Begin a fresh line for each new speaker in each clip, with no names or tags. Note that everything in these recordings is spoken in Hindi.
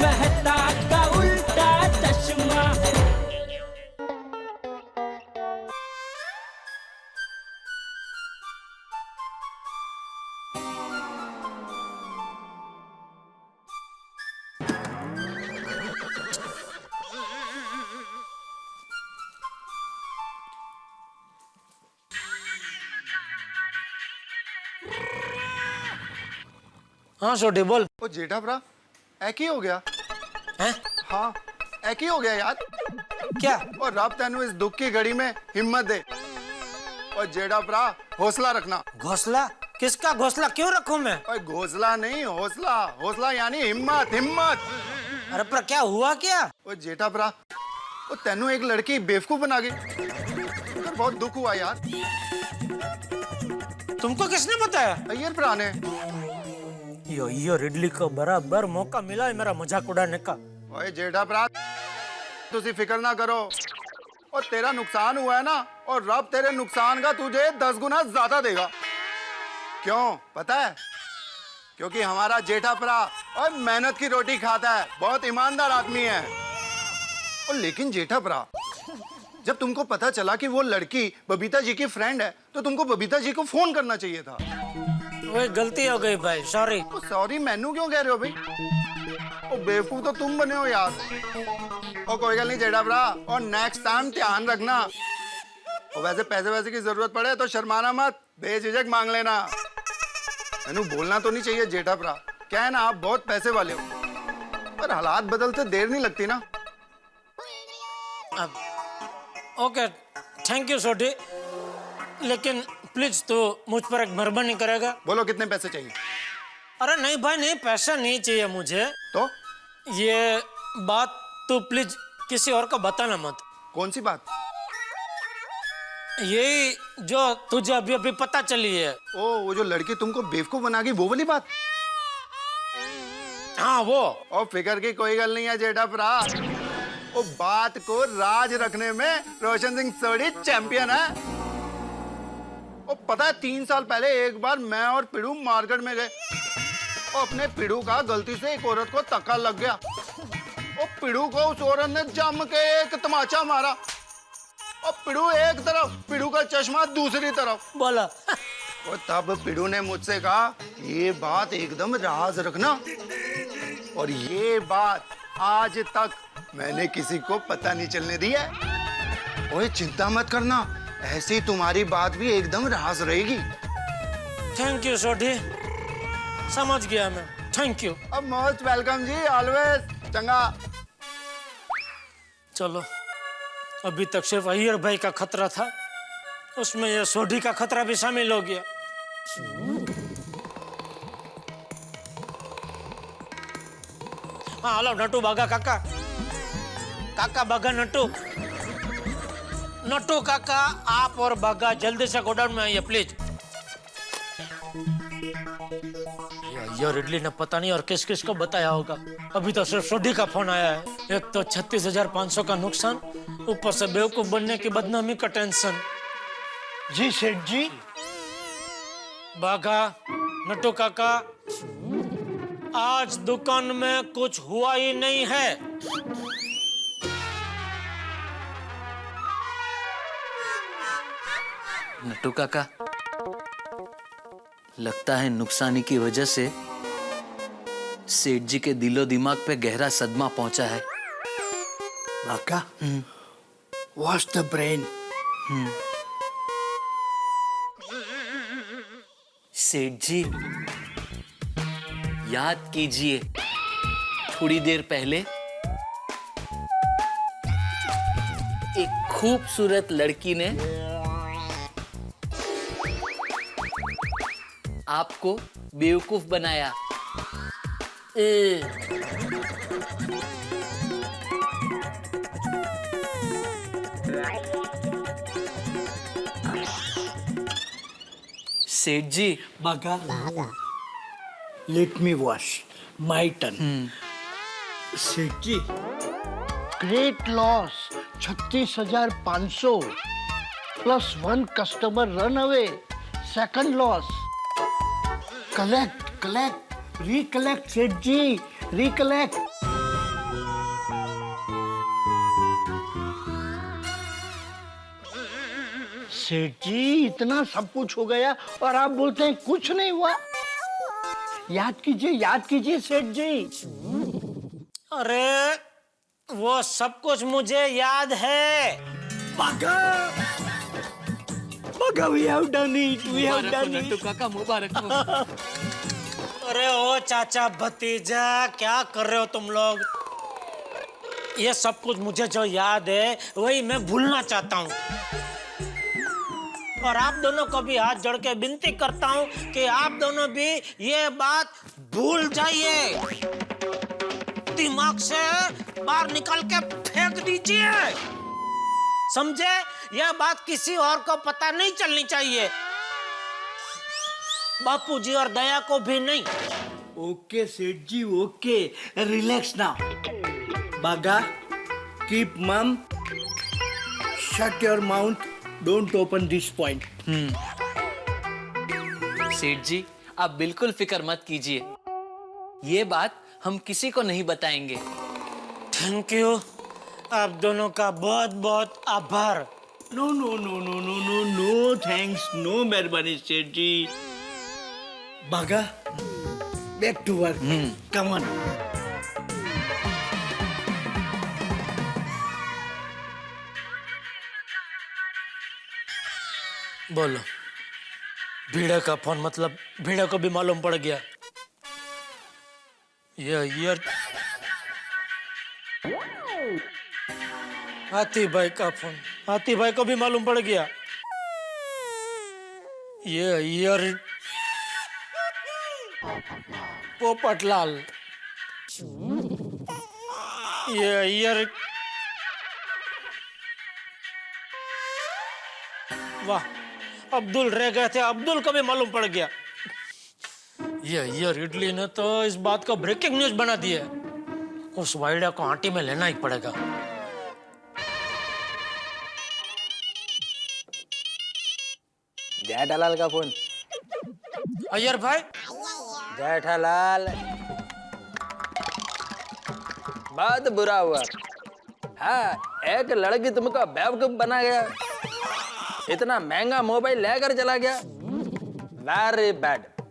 मेहता का उल्टा चश्मा।
हाँ छोटे बोल।
ओ जेठा भरा एक ही हो गया
हैं?
हाँ एक ही हो गया यार।
क्या?
और रब तेनू इस दुख की घड़ी में हिम्मत दे। और जेठा भरा हौसला रखना।
घोंसला? किसका घोंसला क्यों रखूं मैं?
और घोंसला नहीं हौसला, हौसला यानी हिम्मत हिम्मत।
अरे पर क्या हुआ क्या?
ओ जेठा भरा ओ तेनू एक लड़की बेवकूफ बना गई। फिर बहुत दुख हुआ यार।
तुमको किसने बताया?
अय्यर भरा ने।
यो रिडली को बराबर मौका मिला है मेरा मजाक उड़ाने का।
ओए जेठा भरा तुसी फिक्र ना करो। और तेरा नुकसान हुआ है ना, और रब तेरे नुकसान का तुझे 10 गुना ज्यादा देगा। क्यों पता है? क्योंकि हमारा जेठा भरा और मेहनत की रोटी खाता है, बहुत ईमानदार आदमी है। और लेकिन जेठा भरा जब तुमको पता चला कि वो लड़की बबीता जी की फ्रेंड है, तो तुमको बबीता जी को फोन करना चाहिए था।
वो गलती हो गई भाई, सॉरी।
सॉरी मैनू क्यों कह रहे हो भाई? ओ बेवकूफ तो तुम बने हो यार। और कोई गल नहीं जेठा भरा, और नेक्स्ट टाइम ध्यान रखना। और वैसे पैसे वैसे की जरूरत पड़े तो शर्माना मत, बेझिझक मांग लेना। मैनू बोलना तो नहीं चाहिए जेठा भरा, क्या है ना आप बहुत पैसे वाले हो, पर हालात बदलते देर नहीं लगती ना।
ओके थैंक यू छोटी, लेकिन प्लीज तो मुझ पर एक मेहरबानी करेगा?
बोलो कितने पैसे चाहिए?
अरे नहीं भाई नहीं, पैसा नहीं चाहिए मुझे।
तो
ये बात तू प्लीज किसी और को बताना मत।
कौन सी बात?
यही जो तुझे अभी अभी पता चली है।
ओ वो जो लड़की तुमको बेवकूफ बना गई, वो वाली बात?
हाँ वो।
और फिकर की कोई गल नहीं है जेठा भरा। वो बात को राज रखने में रोशन सिंह सोढ़ी चैंपियन है। वो पता है 3 साल पहले एक बार मैं और पिड़ू मार्केट में गए, और अपने पिड़ू का गलती से एक औरत को धक्का लग गया। और पिड़ू को उस औरत ने जम के एक तमाचा मारा, और पिड़ू एक तरफ, पिड़ू का चश्मा दूसरी तरफ।
बोला।
और तब पिड़ू ने मुझसे कहा ये बात एकदम राज रखना, और ये बात आज तक मैंने किसी को पता नहीं चलने दी है। ओए चिंता मत करना, ऐसी तुम्हारी बात भी एकदम राज रहेगी।
थैंक यू छोटी, समझ गया मैं, थैंक यू।
अब मोस्ट वेलकम जी, ऑलवेज चंगा।
चलो अभी तक सिर्फ अय्यर भाई का खतरा था, उसमें ये सोढ़ी का खतरा भी शामिल हो गया। हाँ हेलो नटू बागा काका, काका बागा नटू, नटू काका आप और बागा जल्दी से गोडाउन में आइए प्लीज। ये इडली ने पता नहीं और किस किस को बताया होगा, अभी तो सिर्फ सोढ़ी का फोन आया है। एक तो 36,500 का नुकसान, ऊपर से बेवकूफ बनने की बदनामी का टेंशन।
जी सेठ जी।
बागा नटू काका आज दुकान में कुछ हुआ ही नहीं है।
नट्टू काका लगता है नुकसानी की वजह से सेठ जी के दिलो दिमाग पे गहरा सदमा पहुंचा है।
बाका वॉश द ब्रेन।
सेठ जी याद कीजिए थोड़ी देर पहले एक खूबसूरत लड़की ने आपको बेवकूफ बनाया। सेठ जी
बाका let me wash my turn. Seth ji great loss 36,500 plus 1 customer run away, second loss. Collect collect recollect Seth ji, recollect. Seth जी इतना सब कुछ हो गया और आप बोलते हैं कुछ नहीं हुआ। याद कीजिए सेठ जी।
अरे वो सब कुछ मुझे याद है।
बागा we have done it।
काका मुबारक हो।
अरे ओ चाचा भतीजा क्या कर रहे हो तुम लोग? ये सब कुछ मुझे जो याद है वही मैं भूलना चाहता हूँ। और आप दोनों को भी हाथ जोड़ के विनती करता हूँ कि आप दोनों भी ये बात भूल जाइए, दिमाग से बाहर निकाल के फेंक दीजिए, समझे? यह बात किसी और को पता नहीं चलनी चाहिए, बापूजी और दया को भी नहीं।
ओके सेठ जी ओके, रिलैक्स नाउ। बागा कीप मम, shut your mouth, don't open this point.
सेठ जी आप बिल्कुल फिक्र मत कीजिए, ये बात हम किसी को नहीं बताएंगे।
थैंक यू, आप दोनों का बहुत बहुत आभार।
नो थैंक्स, नो मेहरबानी सेठ जी। बागा back to work, come on.
बोलो। भीड़े का फोन, मतलब भीड़े को भी मालूम पड़ गया। ये हाथी भाई का फोन, हाथी भाई को भी मालूम पड़ गया। ये पोपटलाल, ये वाह, अब्दुल रह गए थे, अब्दुल को भी मालूम पड़ गया। ये इडली ने तो इस बात को ब्रेकिंग न्यूज बना दिया। उस वाइडा को आंटी में लेना ही पड़ेगा।
जेठालाल का फोन।
अय्यर भाई।
जेठालाल बहुत बुरा हुआ। हाँ, एक लड़की तुमको बेवकूफ बना गया, इतना महंगा मोबाइल लेकर चला गया।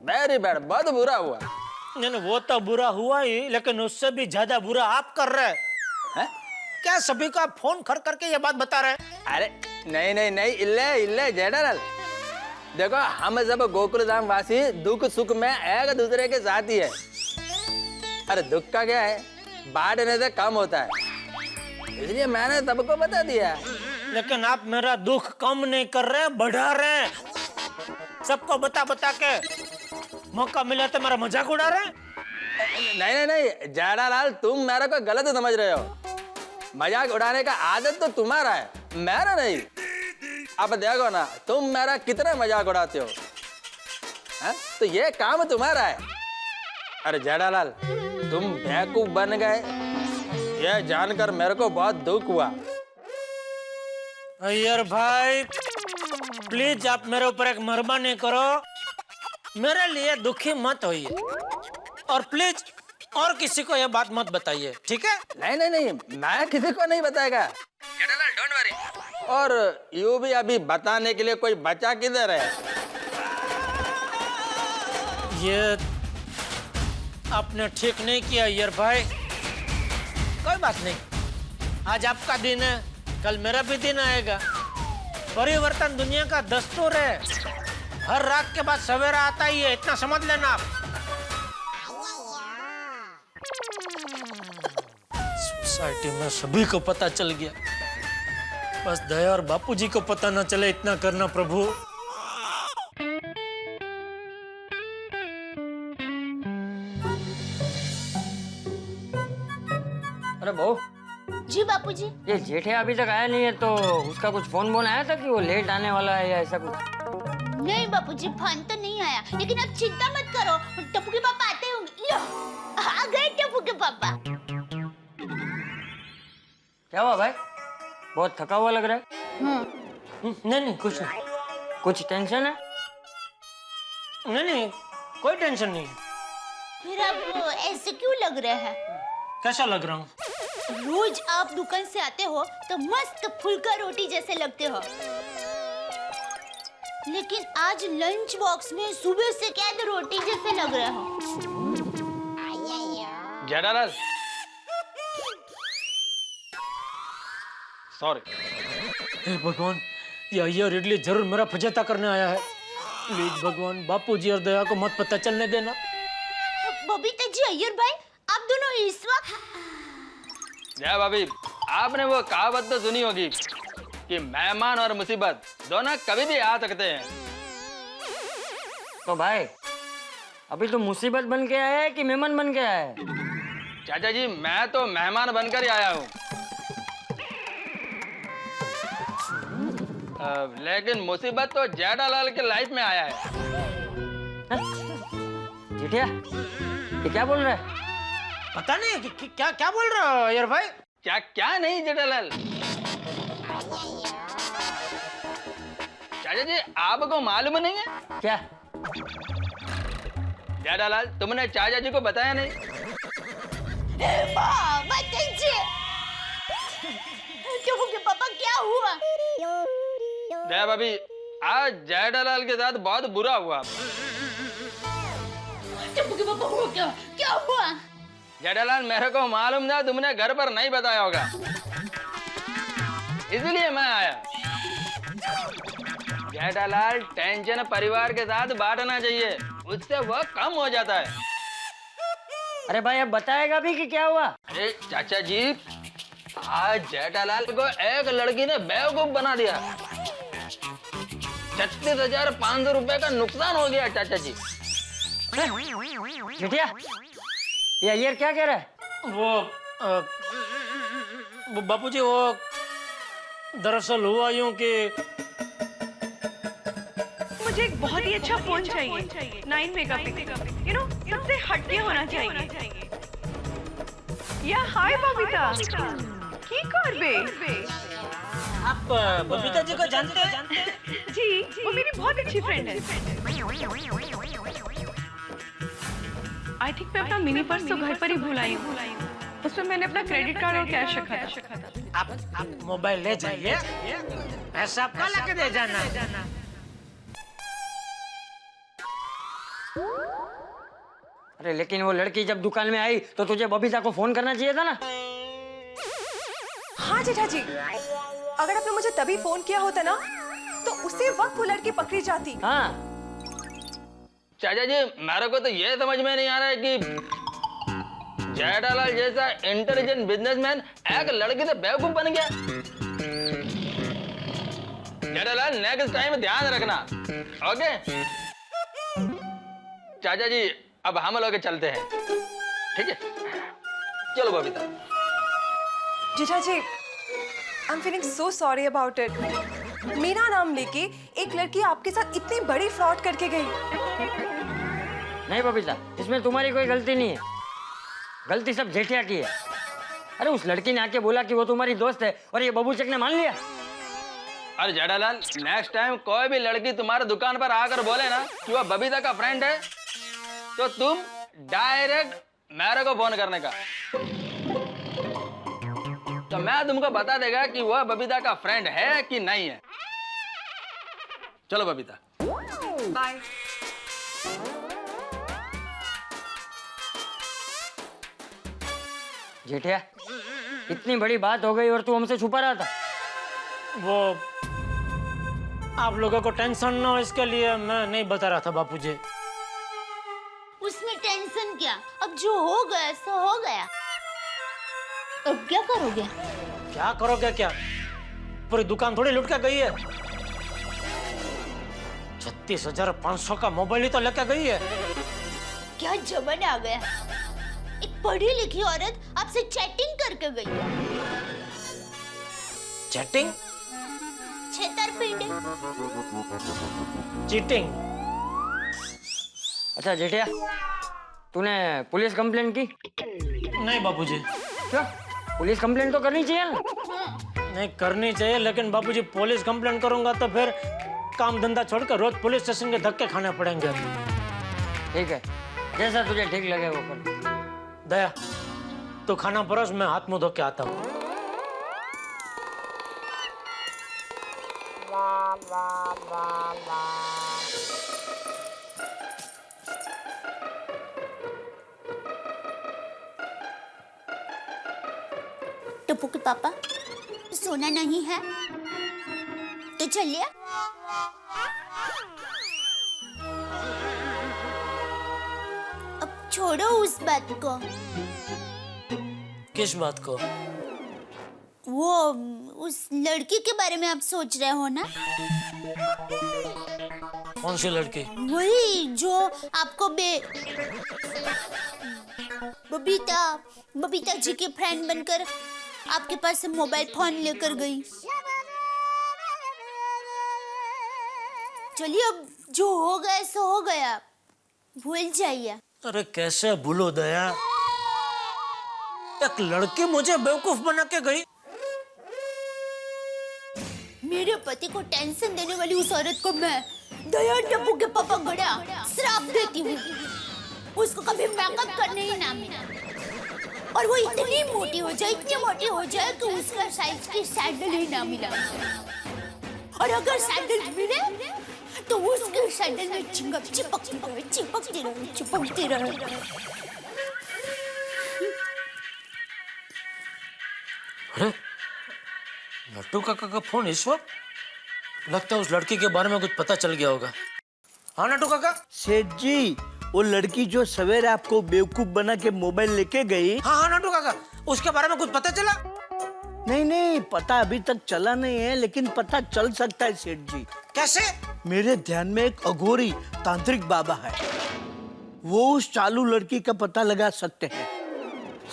वेरी बैड, बहुत बुरा हुआ।
नहीं, वो तो बुरा हुआ ही, लेकिन उससे भी ज्यादा बुरा आप कर रहे हैं। क्या सभी को आप फोन कर करके ये बात बता रहे हैं?
अरे नहीं, इल्ले जेठालाल, देखो हम सब गोकुल धाम वासी दुख सुख में एक दूसरे के साथ ही है। अरे दुख का क्या है, बांटने से कम होता है, इसलिए मैंने सबको बता दिया।
लेकिन आप मेरा दुख कम नहीं कर रहे, बढ़ा रहे हैं। सबको बता के मौका मिला तो मेरा मजाक उड़ा रहे हैं।
नहीं जेठालाल, तुम मेरे को गलत समझ रहे हो। मजाक उड़ाने का आदत तो तुम्हारा है, मेरा नहीं। अब देखो ना, तुम मेरा कितना मजाक उड़ाते हो, है? तो ये काम तुम्हारा है। अरे जेठालाल, तुम बेवकूफ बन गए, ये जानकर मेरे को बहुत दुख हुआ।
अय्यर भाई प्लीज आप मेरे ऊपर एक मेहरबानी करो, मेरे लिए दुखी मत होइए, और प्लीज और किसी को यह बात मत बताइए, ठीक है?
नहीं, मैं किसी को नहीं बताएगा। Jethalal don't worry. और यू भी अभी बताने के लिए कोई बचा किधर है?
ये आपने ठीक नहीं किया अय्यर भाई। कोई बात नहीं, आज आपका दिन है, कल मेरा भी दिन आएगा। परिवर्तन दुनिया का दस्तूर है, हर रात के बाद सवेरा आता ही है, इतना समझ लेना आप। सोसाइटी में सभी को पता चल गया, बस दया और बापूजी को पता न चले, इतना करना प्रभु।
अरे बहू
जी बापूजी।
ये जेठे अभी तक आया नहीं है, तो उसका कुछ फोन आया था कि वो लेट आने वाला है या ऐसा कुछ?
नहीं बापूजी, फोन तो नहीं आया, लेकिन आप चिंता मत करो, टप्पू के पापा आते होंगे। लो, आ गए टप्पू के पापा।
क्या हुआ भाई, बहुत थका हुआ लग रहा है?
नहीं कुछ नहीं।
कुछ टेंशन है?
नहीं कोई टेंशन नहीं।
फिर आप ऐसे क्यों लग रहे हैं?
कैसा लग रहा हूँ?
रोज आप दुकान से आते हो तो मस्त फुल्का रोटी जैसे लगते हो। लेकिन आज लंच बॉक्स में सुबह से क्या है रोटी जैसे लग रहे हो।
जेठालाल, सॉरी।
हे भगवान, ये अय्यर इडली जरूर मेरा फजेता करने आया है। प्लीज भगवान, बापूजी और दया को मत पता चलने देना।
बबीता जी, अय्यर भाई, आप दोनों इस वक्त।
जय भाभी, आपने वो कहावत तो सुनी होगी कि मेहमान और मुसीबत दोनों कभी भी आ सकते हैं।
तो भाई अभी तो मुसीबत बन के आया है कि मेहमान बन के आया है?
चाचा जी, मैं तो मेहमान बनकर ही आया हूँ। लेकिन मुसीबत तो जेठालाल के लाइफ में आया है।
जिठिया, ये क्या बोल रहा है?
पता नहीं क्या क्या बोल रहे हो अय्यर भाई?
क्या क्या नहीं जेठालाल? चाचा जी, आपको मालूम नहीं है?
क्या?
जेठालाल, तुमने चाचा जी को बताया नहीं?
मत कीजिए। टप्पू के पापा, क्या हुआ?
जय भाभी, आज जेठालाल के साथ बहुत बुरा हुआ।
टप्पू के पापा, हुआ क्या? क्या हुआ?
जेठालाल, मेरे को मालूम था तुमने घर पर नहीं बताया होगा, इसलिए मैं आया। जेठालाल, टेंशन परिवार के साथ बांटना चाहिए, उससे वह कम हो जाता है।
अरे भाई, अब बताएगा भी कि क्या हुआ?
अरे चाचा जी, आज जेठालाल को एक लड़की ने बेवकूफ बना दिया। 36,500 रुपए का नुकसान हो गया चाचा जी।
जिठिया, ये अय्यर क्या कह रहा है?
वो बापूजी, वो दरअसल हुआ यूं कि
मुझे एक बहुत ही अच्छा फोन चाहिए, 9 मेगापिक्सल, यू नो, सबसे हटके होना चाहिए। या हाय बबीता, की करबे?
आप बबीता जी को जानते हैं?
जी, वो मेरी बहुत अच्छी फ्रेंड है। आई थिंक मैं अपना मिनी पर्स तो घर पर ही भूल आई हूँ। उसमें मैंने अपना क्रेडिट कार्ड और कैश रखा था।
आप मोबाइल ले जाइए, पैसा आपका लाके दे जाना।
अरे लेकिन वो लड़की जब दुकान में आई तो तुझे बबीता को फोन करना चाहिए था ना?
हाँ जेठा जी, अगर आपने मुझे तभी फोन किया होता ना तो उसी वक्त वो लड़की पकड़ी जाती।
हाँ।
चाचा जी, मेरे को तो ये समझ में नहीं आ रहा है कि जेठालाल जैसा इंटेलिजेंट बिजनेसमैन एक लड़की से बेवकूफ बन गया। जेठालाल, नेक्स्ट टाइम ध्यान रखना, ओके? चाचा जी, अब हम लोग चलते हैं, ठीक है? चलो Babita.
Jetha ji, I am feeling so sorry about it. मेरा नाम लेके एक लड़की आपके साथ इतनी बड़ी फ्रॉड करके गई।
नहीं बबीता, इसमें तुम्हारी कोई गलती नहीं है, गलती सब जेठिया की है। अरे उस लड़की ने आके बोला कि वो तुम्हारी दोस्त है और ये बबूचक ने मान लिया।
अरे जेठालाल, नेक्स्ट टाइम कोई भी लड़की तुम्हारे दुकान पर आकर बोले ना कि वह बबीता का फ्रेंड है, तो तुम डायरेक्ट मेरे को फोन करने का, तो मैं तुमको बता देगा कि वह बबीता का फ्रेंड है कि नहीं है। चलो बबीता,
बाय।
जेठिया, इतनी बड़ी बात हो गई और तू हमसे छुपा रहा था।
वो आप लोगों को टेंशन ना हो इसके लिए मैं नहीं बता रहा था बापूजी।
उसमें टेंशन क्या, अब जो हो गया सो हो गया। अब क्या करोगे?
क्या करोगे क्या? पूरी दुकान थोड़ी लुट के गई है। 36,500 का मोबाइल ही तो लेके गई है।
क्या जमाना आ गया, एक पढ़ी लिखी औरत आपसे चैटिंग करके गई।
चैटिंग?
छेतरपिंडी,
चीटिंग।
अच्छा जेठिया, तूने पुलिस कंप्लेंट की?
नहीं बापूजी।
क्यों? पुलिस कंप्लेंट तो करनी चाहिए ना?
नहीं करनी चाहिए, लेकिन बापूजी पुलिस कंप्लेंट करूंगा तो फिर काम धंधा छोड़कर रोज पुलिस स्टेशन के धक्के खाने पड़ेंगे।
ठीक है, जैसा तुझे ठीक लगे वो कर।
दया, तो खाना परोस, मैं हाथ मुंह धो के आता हूँ।
टप्पू के पापा सोना नहीं है तो चलिए। अब छोड़ो उस बात को।
किस बात को?
वो उस लड़की के बारे में आप सोच रहे हो ना?
कौन सी लड़की?
वही जो आपको बबीता जी के फ्रेंड बनकर आपके पास से मोबाइल फोन लेकर गई। चलिए अब जो हो गया सो हो गया, भूल जाइए।
अरे कैसे भूलो दया, एक लड़की मुझे बेवकूफ बना के गई।
मेरे पति को टेंशन देने वाली उस औरत को मैं दया टप्पू के पापा गड़ा श्राप देती हूँ। उसको कभी मेकअप करने ही ना मिला और वो इतनी मोटी हो जाए कि उसका साइज की सैंडल ही ना मिला। और अगर सैंडल मिले तो उसके सैंडल में चिंगम चिपकती रहे।
अरे लट्टू काका का फोन इस वक्त? लगता है उस लड़की के बारे में कुछ पता चल गया होगा। हाँ लट्टू काका।
सेठ जी, वो लड़की जो सवेरे आपको बेवकूफ बना के मोबाइल लेके गई।
हाँ लट्टू काका, उसके बारे में कुछ पता चला?
नहीं, पता अभी तक चला नहीं है, लेकिन पता चल सकता है सेठ जी।
कैसे?
मेरे ध्यान में एक अघोरी तांत्रिक बाबा है, वो उस चालू लड़की का पता लगा सकते हैं।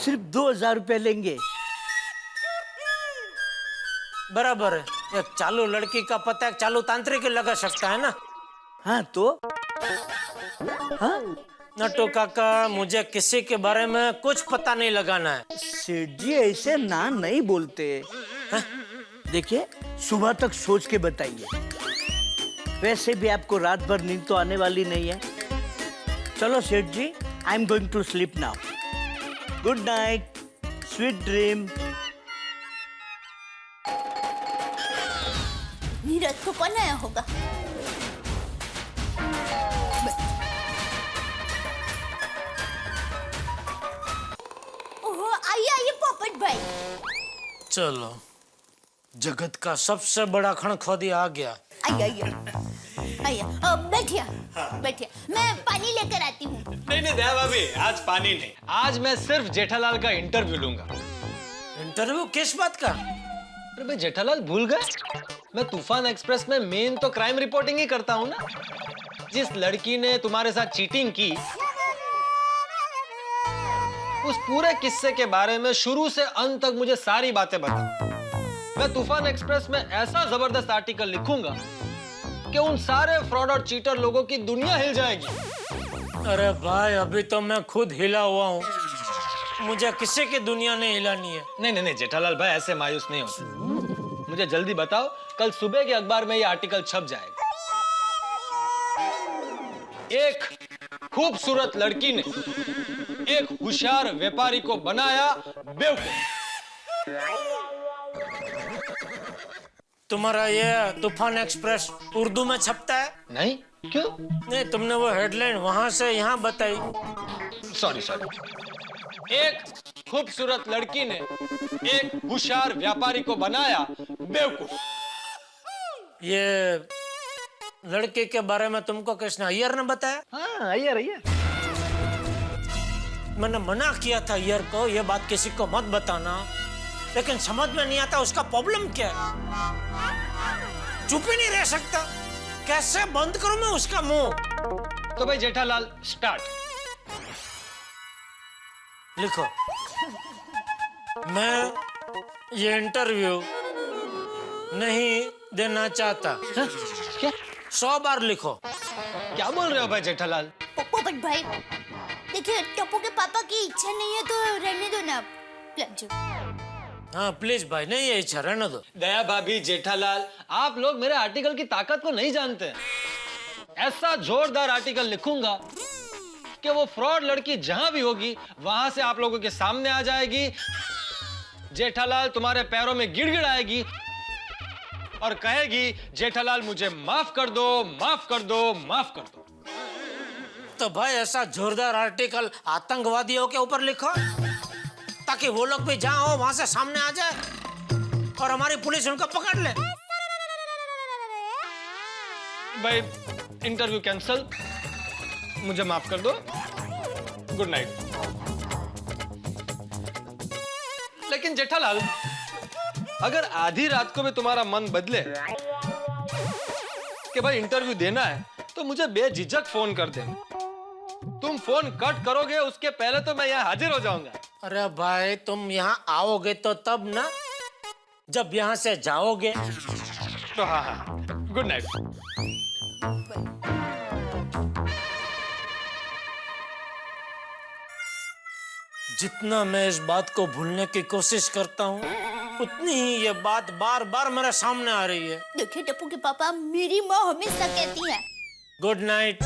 सिर्फ 2000 रुपए लेंगे।
बराबर है, एक चालू लड़की का पता एक चालू तांत्रिक लगा सकता है ना।
हाँ तो हाँ
नट्टू काका, मुझे किसी के बारे में कुछ पता नहीं लगाना है।
सेठ जी ऐसे ना नहीं बोलते। देखिए, सुबह तक सोच के बताइए। वैसे भी आपको रात भर नींद तो आने वाली नहीं है। चलो Seth ji, I am going to sleep now. Good night, sweet dream.
Neeraj को कौन आया होगा? ओहो, आइए पोपट भाई।
चलो, जगत का सबसे बड़ा खणखोदी आ गया।
आइए बैठिए, मैं पानी लेकर आती हूँ।
नहीं दया भाभी, आज पानी नहीं, आज मैं सिर्फ जेठालाल का इंटरव्यू लूंगा।
इंटरव्यू किस बात का?
अरे भाई जेठालाल भूल गए, मैं तूफान एक्सप्रेस में मेन तो क्राइम रिपोर्टिंग ही करता हूँ ना। जिस लड़की ने तुम्हारे साथ चीटिंग की, उस पूरे किस्से के बारे में शुरू से अंत तक मुझे सारी बातें बता। मैं तूफान एक्सप्रेस में ऐसा जबरदस्त आर्टिकल लिखूंगा कि उन सारे फ्रॉड और चीटर लोगों की दुनिया हिल जाएगी।
अरे भाई, अभी तो मैं खुद हिला हुआ हूँ, मुझे किसी की दुनिया नहीं हिलानी है।
नहीं जेठालाल भाई, ऐसे मायूस नहीं होते। मुझे जल्दी बताओ, कल सुबह के अखबार में ये आर्टिकल छप जाएगा। एक खूबसूरत लड़की ने एक होशियार व्यापारी को बनाया बेवकूफ।
तुम्हारा ये तूफान एक्सप्रेस उर्दू में छपता है?
नहीं, क्यों?
नहीं, तुमने वो हेडलाइन वहां से यहाँ बताई।
सॉरी। एक खूबसूरत लड़की ने एक होशियार व्यापारी को बनाया बेवकूफ।
ये लड़के के बारे में तुमको किसने, अय्यर ने बताया?
हाँ, अय्यर।
मैंने मना किया था अय्यर को ये बात किसी को मत बताना, लेकिन समझ में नहीं आता उसका प्रॉब्लम क्या है। चुप ही नहीं रह सकता, कैसे बंद करूं मैं उसका मुंह?
तो भाई जेठालाल, स्टार्ट।
लिखो, मैं ये इंटरव्यू नहीं देना चाहता।
क्या?
100 बार लिखो।
क्या बोल रहे हो भाई जेठालाल?
पोपट भाई, देखिए टप्पू के पापा की इच्छा नहीं है तो रहने दो ना प्लीज।
हाँ प्लीज भाई, नहीं है इच्छा, रहने दो।
दया भाभी, जेठालाल, आप लोग मेरे आर्टिकल की ताकत को नहीं जानते। ऐसा जोरदार आर्टिकल लिखूंगा कि वो फ्रॉड लड़की जहां भी होगी वहां से आप लोगों के सामने आ जाएगी। जेठालाल तुम्हारे पैरों में गिड़गिड़ाएगी और कहेगी जेठालाल मुझे माफ कर दो, माफ कर दो, माफ कर दो।
तो भाई ऐसा जोरदार आर्टिकल आतंकवादियों के ऊपर लिखो ताकि वो लोग भी जहां हो वहां से सामने आ जाए और हमारी पुलिस उनको पकड़ ले।
भाई इंटरव्यू कैंसल, मुझे माफ कर दो, गुड नाइट। लेकिन जेठालाल, अगर आधी रात को भी तुम्हारा मन बदले कि भाई इंटरव्यू देना है तो मुझे बेझिझक फोन कर देना। तुम फोन कट करोगे उसके पहले तो मैं यहाँ हाजिर हो जाऊंगा।
अरे भाई तुम यहाँ आओगे तो तब ना, जब यहाँ से जाओगे।
तो हाँ, गुड नाइट।
जितना मैं इस बात को भूलने की कोशिश करता हूँ उतनी ही ये बात बार बार मेरे सामने आ रही है।
देखिए टप्पू के पापा, मेरी माँ हमेशा कहती है
गुड नाइट।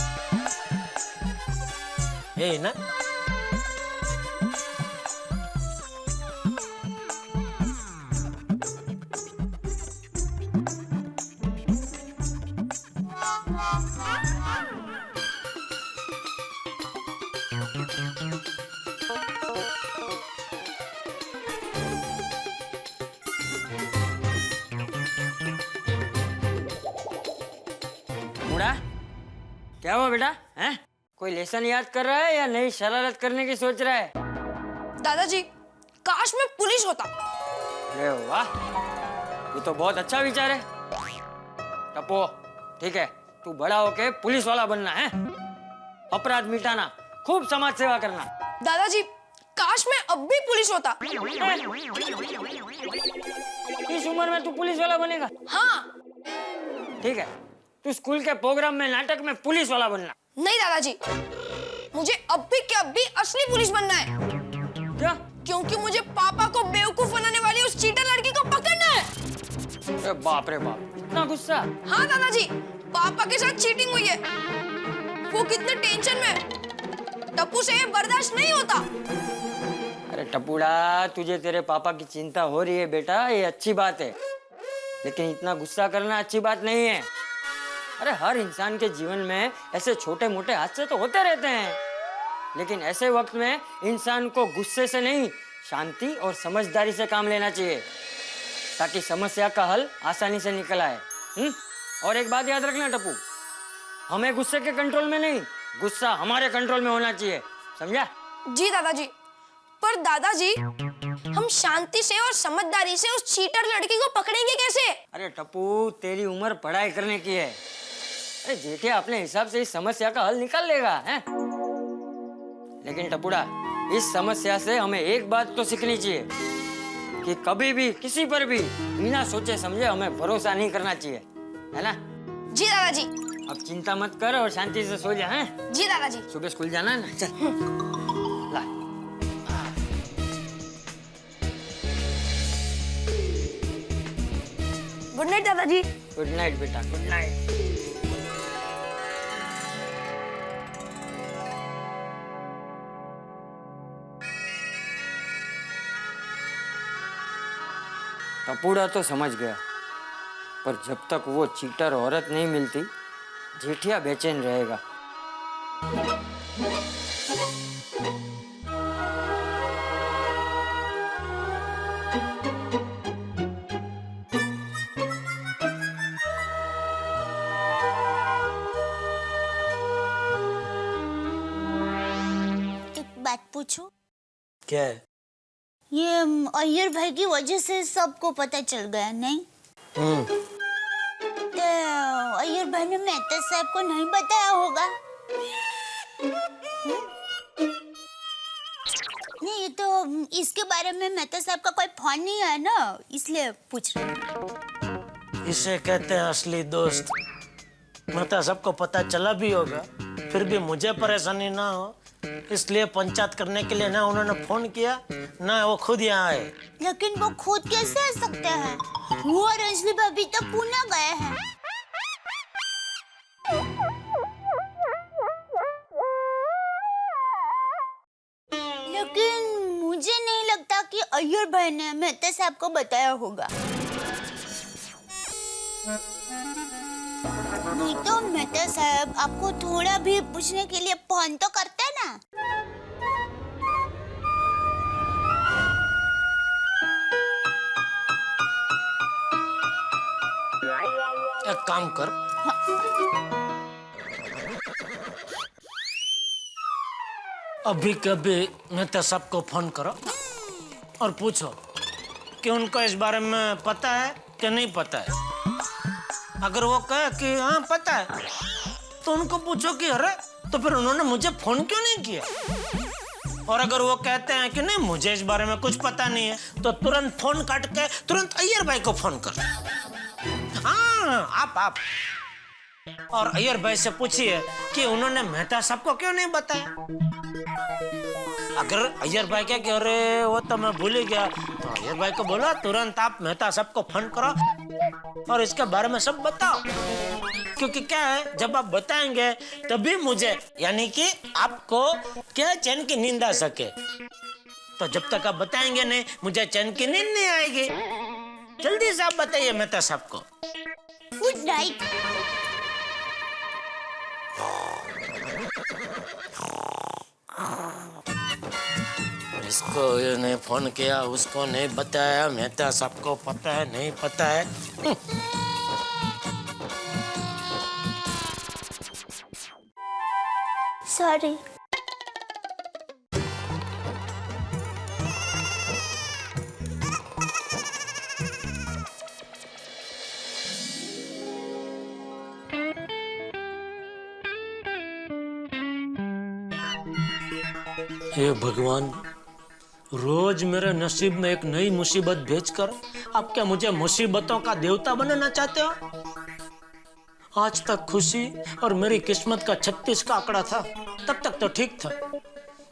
यही ना?
बूढ़ा, क्या हुआ बेटा? हैं? कोई लेसन याद कर रहा है या नई शरारत करने की सोच रहा है?
दादाजी, काश मैं पुलिस होता।
अरे वाह, ये तो बहुत अच्छा विचार है। टप्पू, ठीक है, तू बड़ा होके पुलिस वाला बनना है, अपराध मिटाना, खूब समाज सेवा करना।
दादाजी, काश मैं अब भी पुलिस होता।
इस उम्र में तू पुलिस वाला बनेगा?
हाँ।
ठीक है, तू स्कूल के प्रोग्राम में, नाटक में पुलिस वाला बनना।
नहीं दादाजी, मुझे अब भी के अब भी असली पुलिस बनना है।
क्या?
क्योंकि मुझे पापा को बेवकूफ बनाने वाली उस चीटर लड़की को पकड़ना है।
अरे बाप रे बाप, इतना गुस्सा?
हाँ दादाजी, पापा के साथ चीटिंग हुई है। वो कितने टेंशन में, टप्पू से ये बर्दाश्त नहीं होता।
अरे टप्पूड़ा, तुझे तेरे पापा की चिंता हो रही है बेटा, ये अच्छी बात है, लेकिन इतना गुस्सा करना अच्छी बात नहीं है। अरे हर इंसान के जीवन में ऐसे छोटे मोटे हादसे तो होते रहते हैं, लेकिन ऐसे वक्त में इंसान को गुस्से से नहीं, शांति और समझदारी से काम लेना चाहिए, ताकि समस्या का हल आसानी से निकल आए। और एक बात याद रखना टप्पू, हमें गुस्से के कंट्रोल में नहीं, गुस्सा हमारे कंट्रोल में होना चाहिए, समझा?
जी दादाजी। पर दादाजी, हम शांति से और समझदारी से उस चीटर लड़की को पकड़ेंगे कैसे?
अरे टप्पू, तेरी उम्र पढ़ाई करने की है। अरे जेठिया अपने हिसाब से इस समस्या का हल निकाल लेगा, हैं? लेकिन टप्पूड़ा, इस समस्या से हमें एक बात तो सीखनी चाहिए कि कभी भी किसी पर भी बिना सोचे समझे हमें भरोसा नहीं करना चाहिए, है ना?
जी दादाजी।
अब चिंता मत कर और शांति से सो जा, हैं?
जी दादाजी।
सुबह स्कूल जाना है ना, चल ला।
गुड नाइट दादाजी।
गुड नाइट बेटा, गुड नाइट। टप्पूड़ा तो समझ गया, पर जब तक वो चीटर औरत नहीं मिलती, जेठिया बेचैन रहेगा।
एक बात पूछूं?
क्या है?
ये अय्यर भाई की वजह से सबको पता चल गया, नहीं? तो अय्यर भाई ने मेहता साहब को नहीं बताया होगा। नहीं, ये तो इसके बारे में मेहता साहब का कोई फोन नहीं है ना, इसलिए पूछ रही हूँ।
इसे कहते हैं असली दोस्त। मतलब सबको पता चला भी होगा, फिर भी मुझे परेशानी ना हो, इसलिए पंचायत करने के लिए ना उन्होंने फोन किया, ना वो खुद यहाँ आए।
लेकिन वो खुद कैसे आ सकते हैं? वो और अंजलि भाभी तो पुणे गए हैं। लेकिन मुझे नहीं लगता कि अय्यर भाई ने मेहता साहब को बताया होगा। नहीं तो मेहता साहब आपको थोड़ा भी पूछने के लिए फोन तो करते ना।
एक काम कर, अभी कभी मेहता साहब को फोन करो और पूछो कि उनको इस बारे में पता है कि नहीं पता है। अगर वो कहे कि हाँ पता है, तो उनको पूछो कि अरे तो फिर उन्होंने मुझे फोन क्यों नहीं किया। और अगर वो कहते हैं कि नहीं मुझे इस बारे में कुछ पता नहीं है, तो तुरंत फोन काट के तुरंत अय्यर भाई को फोन कर। हाँ आप और अय्यर भाई से पूछिए कि उन्होंने मेहता साहब को क्यों नहीं बताया। अगर अय्यर भाई क्या कह रहे वो तो मैं भूल ही गया, तो अय्यर भाई को बोलो तुरंत आप मेहता साहब को फोन करो और इसके बारे में सब बताओ। क्योंकि क्या है, जब आप बताएंगे तभी मुझे यानी कि आपको क्या चैन की नींद आ सके। तो जब तक आप बताएंगे नहीं, मुझे चैन की नींद नहीं आएगी। जल्दी से आप बताइए मेहता साहब को।
Good night.
इसको ये नहीं फोन किया, उसको नहीं बताया, मेहता साहब को पता है नहीं पता है।
सॉरी।
हे भगवान, रोज मेरे नसीब में एक नई मुसीबत भेजकर आप क्या मुझे मुसीबतों का देवता बनाना चाहते हो? आज तक खुशी और मेरी किस्मत का 36 का आंकड़ा था, तब तक तो ठीक था,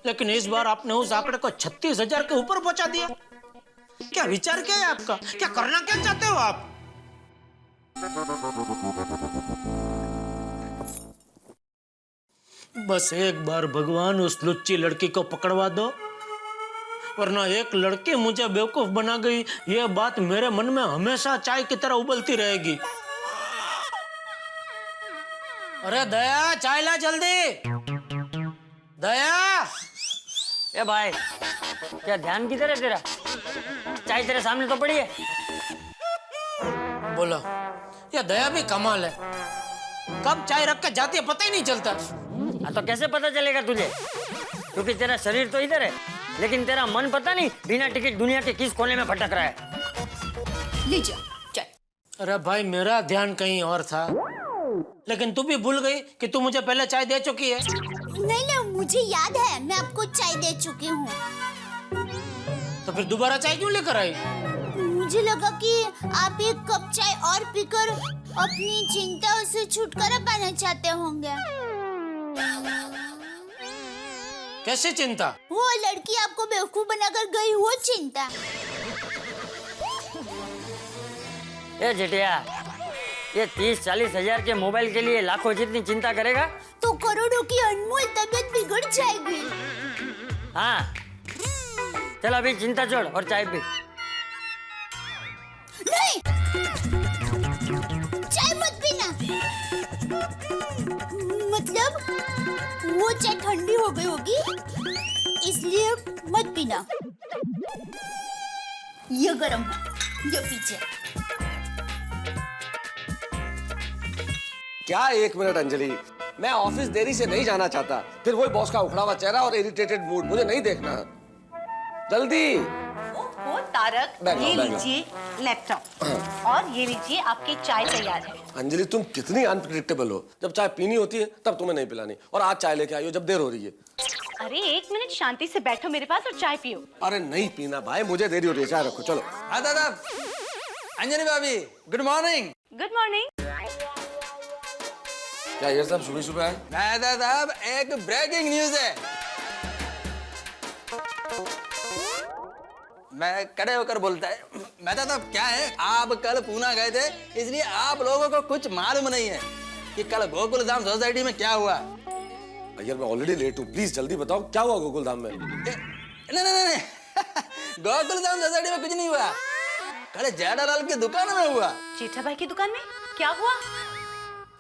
लेकिन इस बार आपने उस आंकड़े को 36,000 के ऊपर पहुंचा दिया। क्या विचार क्या है आपका? क्या करना क्या चाहते हो आप? बस एक बार भगवान उस लुच्ची लड़की को पकड़वा दो, वरना एक लड़की मुझे बेवकूफ बना गई, यह बात मेरे मन में हमेशा चाय की तरह उबलती रहेगी। अरे दया, चाय ला जल्दी। दया।
ए भाई, क्या ध्यान किधर है तेरा? चाय तेरे सामने तो पड़ी है।
बोलो, ये दया भी कमाल है, कब चाय रख के जाती है पता ही नहीं चलता।
हाँ तो कैसे पता चलेगा तुझे? क्योंकि तेरा शरीर तो इधर है, लेकिन तेरा मन पता नहीं बिना टिकट दुनिया के किस कोने में भटक रहा है।
ले जा चाय।
अरे भाई, मेरा ध्यान कहीं और था, लेकिन तू भी भूल गई कि तू मुझे पहले चाय दे चुकी है।
नहीं, मुझे याद है, मैं आपको चाय दे चुकी हूँ।
तो फिर दोबारा चाय क्यों लेकर आई?
मुझे लगा कि आप एक कप चाय और पीकर अपनी चिंताओं से छुटकारा पाना चाहते होंगे।
कैसी चिंता?
वो लड़की आपको बेवकूफ बनाकर गई, वो चिंता।
ए जेठिया, ये 30-40 हजार के मोबाइल के लिए लाखों जितनी चिंता करेगा
तो करोड़ों की अनमोल तबीयत बिगड़ जाएगी।
हाँ, चल अभी चिंता छोड़ और चाय पी।
नहीं, चाय मत पीना। मतलब वो चाय ठंडी हो गई होगी, इसलिए मत पीना। ये गरम है, ये पीछे।
क्या एक मिनट अंजलि, मैं ऑफिस देरी से नहीं जाना चाहता, फिर वही बॉस का उखड़ा हुआ चेहरा और इरिटेटेड मूड मुझे नहीं देखना। जल्दी।
ओहो तारक, ये लीजिए लैपटॉप और ये लीजिए आपकी चाय तैयार है।
अंजलि, तुम कितनी अनप्रेडिक्टेबल हो। जब चाय पीनी होती है तब तुम्हें नहीं पिलानी, और आज चाय लेके आई हो जब देर हो रही है।
अरे एक मिनट शांति से बैठो मेरे पास और चाय पियो।
अरे नहीं पीना भाई, मुझे देरी हो रही है, चाय रखो चलो।
आदाब, अंजलि भाभी, गुड मॉर्निंग।
Good morning.
क्या ये सब सुबह सुबह है?
मेहता साहब, एक ब्रेकिंग न्यूज है। मैं खड़े होकर बोलता है, मेहता साहब क्या है, आप कल पूना गए थे, इसलिए आप लोगों को कुछ मालूम नहीं है कि कल गोकुलधाम सोसाइटी में क्या हुआ।
यार मैं ऑलरेडी लेट हूँ, प्लीज जल्दी बताओ क्या हुआ गोकुलधाम में।
नहीं गोकुलधाम सोसाइटी में कुछ नहीं हुआ, कल जेठालाल की दुकान में हुआ।
जेठा भाई की दुकान में? क्या हुआ?